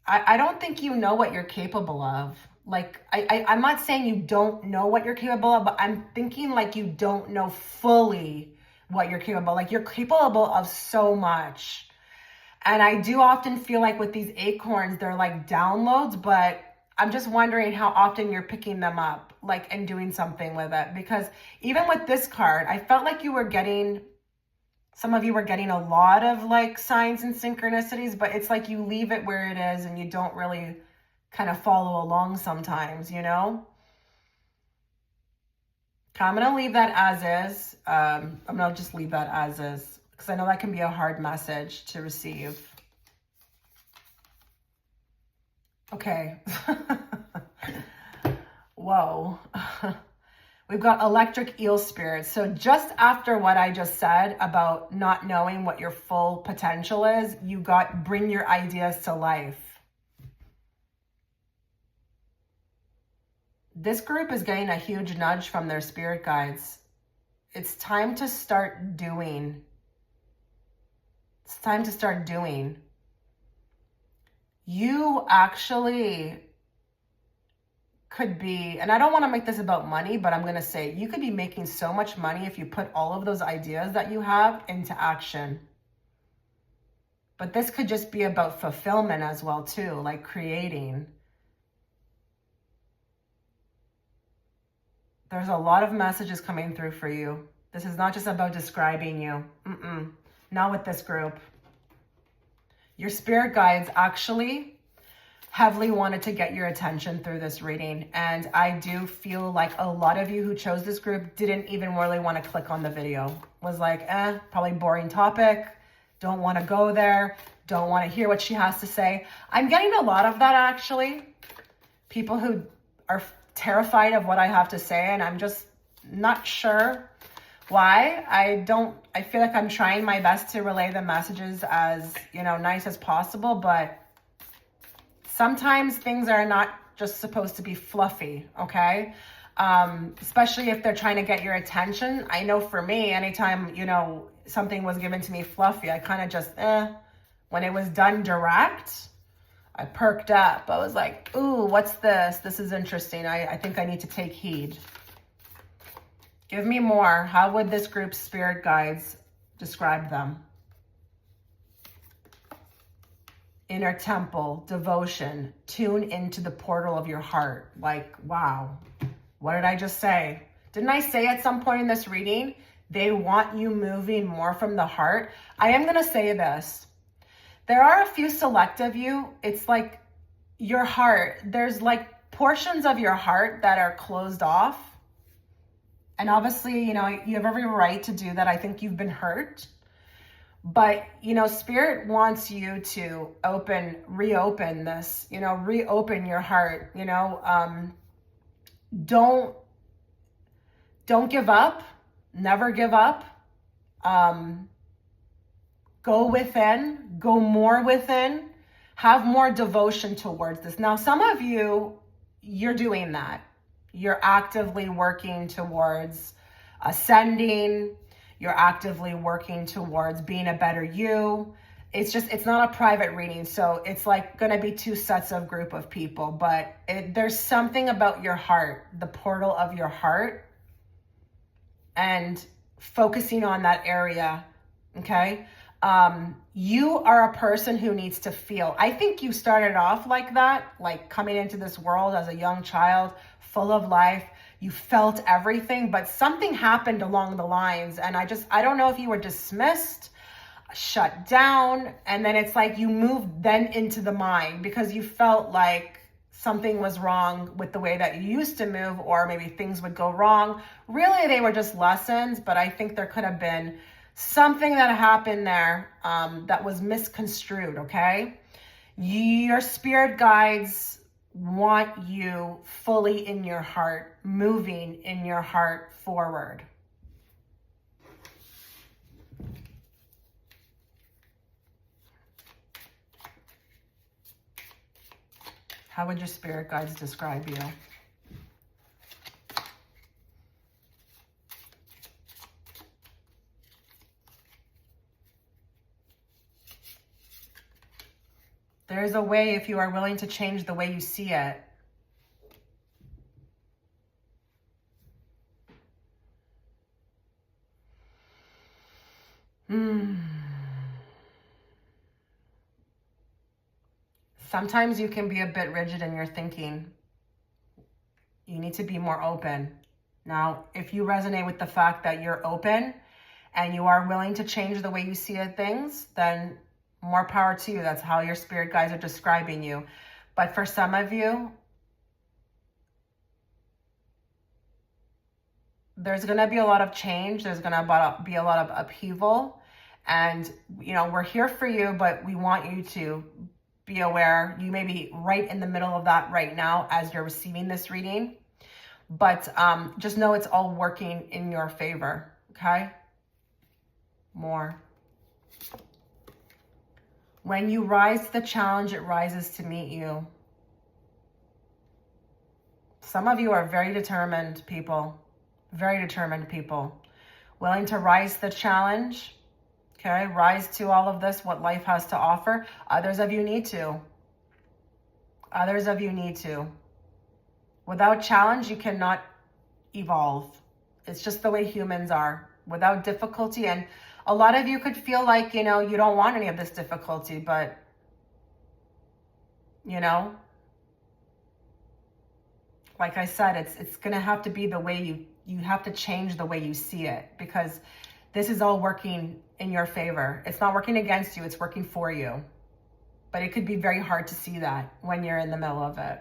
I don't think you know what you're capable of. Like, I'm not saying you don't know what you're capable of, but I'm thinking like you don't know fully what you're capable. Like, you're capable of so much. And I do often feel like with these acorns, they're like downloads, but I'm just wondering how often you're picking them up, like, and doing something with it. Because even with this card, I felt like you were getting, some of you were getting a lot of like signs and synchronicities, but it's like you leave it where it is and you don't really kind of follow along sometimes, you know? Okay, I'm going to leave that as is. I'm going to just leave that as is because I know that can be a hard message to receive. Okay. Whoa. We've got electric eel spirits. So just after what I just said about not knowing what your full potential is, you got bring your ideas to life. This group is getting a huge nudge from their spirit guides. It's time to start doing. It's time to start doing. You actually could be, and I don't want to make this about money, but I'm going to say you could be making so much money if you put all of those ideas that you have into action. But this could just be about fulfillment as well too, like creating. There's a lot of messages coming through for you. This is not just about describing you. Not with this group. Your spirit guides actually heavily wanted to get your attention through this reading. And I do feel like a lot of you who chose this group didn't even really want to click on the video. Was like, probably boring topic. Don't want to go there. Don't want to hear what she has to say. I'm getting a lot of that actually. People who are terrified of what I have to say, and I'm just not sure why. I feel like I'm trying my best to relay the messages as, nice as possible, but sometimes things are not just supposed to be fluffy, okay? Especially if they're trying to get your attention. I know for me, anytime, something was given to me fluffy, I kind of just, when it was done direct, I perked up. I was like, ooh, what's this? This is interesting. I think I need to take heed. Give me more. How would this group's spirit guides describe them? Inner temple, devotion, tune into the portal of your heart. Like, wow, what did I just say? Didn't I say at some point in this reading, they want you moving more from the heart? I am going to say this. There are a few select of you. It's like your heart. There's like portions of your heart that are closed off. And obviously, you have every right to do that. I think you've been hurt. But, Spirit wants you to reopen this, reopen your heart, don't give up. Never give up. Go within, go more within, have more devotion towards this. Now, some of you, you're doing that. You're actively working towards ascending. You're actively working towards being a better you. It's not a private reading. So it's like going to be two sets of group of people, but there's something about your heart, the portal of your heart, and focusing on that area. Okay. You are a person who needs to feel. I think you started off like that, like coming into this world as a young child, full of life. You felt everything, but something happened along the lines. And I don't know if you were dismissed. shut down. And then it's like you moved then into the mind because you felt like something was wrong with the way that you used to move, or maybe things would go wrong. Really, they were just lessons, but I think there could have been something that happened there that was misconstrued, okay? Your spirit guides want you fully in your heart, moving in your heart forward. How would your spirit guides describe you? There's a way if you are willing to change the way you see it. Sometimes you can be a bit rigid in your thinking. You need to be more open. Now, if you resonate with the fact that you're open and you are willing to change the way you see things, then more power to you. That's how your spirit guides are describing you. But for some of you, there's going to be a lot of change. There's going to be a lot of upheaval. And, you know, we're here for you, but we want you to be aware. You may be right in the middle of that right now as you're receiving this reading. But just know it's all working in your favor, okay? More. When you rise to the challenge, it rises to meet you. Some of you are very determined people. Very determined people. Willing to rise to the challenge. Okay, rise to all of this, what life has to offer. Others of you need to. Others of you need to. Without challenge, you cannot evolve. It's just the way humans are. Without difficulty, and a lot of you could feel like, you know, you don't want any of this difficulty, but, you know, like I said, it's going to have to be the way you have to change the way you see it, because this is all working in your favor. It's not working against you. It's working for you. But it could be very hard to see that when you're in the middle of it.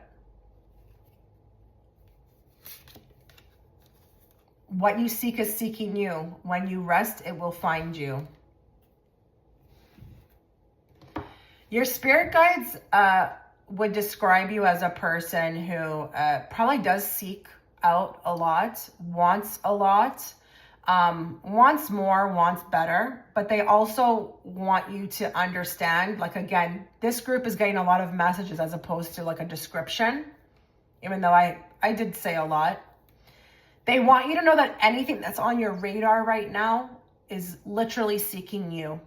What you seek is seeking you. When you rest, it will find you. Your spirit guides would describe you as a person who probably does seek out a lot, wants a lot, wants more, wants better, but they also want you to understand, like, again, this group is getting a lot of messages as opposed to like a description, even though I did say a lot. They want you to know that anything that's on your radar right now is literally seeking you.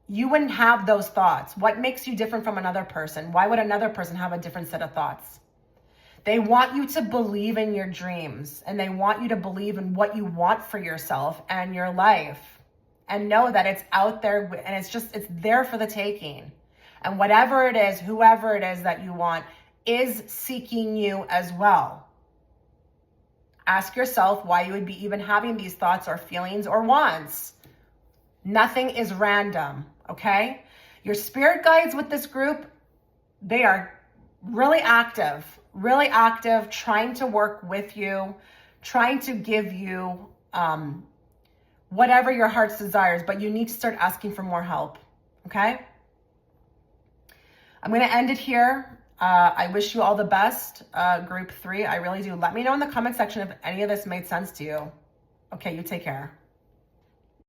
You wouldn't have those thoughts. What makes you different from another person? Why would another person have a different set of thoughts? They want you to believe in your dreams, and they want you to believe in what you want for yourself and your life, and know that it's out there and it's there for the taking. And whatever it is, whoever it is that you want is seeking you as well. Ask yourself why you would be even having these thoughts or feelings or wants. Nothing is random, okay? Your spirit guides with this group, they are really active, trying to work with you, trying to give you whatever your heart's desires, but you need to start asking for more help, okay? I'm going to end it here. I wish you all the best, group 3. I really do. Let me know in the comment section if any of this made sense to you. Okay, you take care.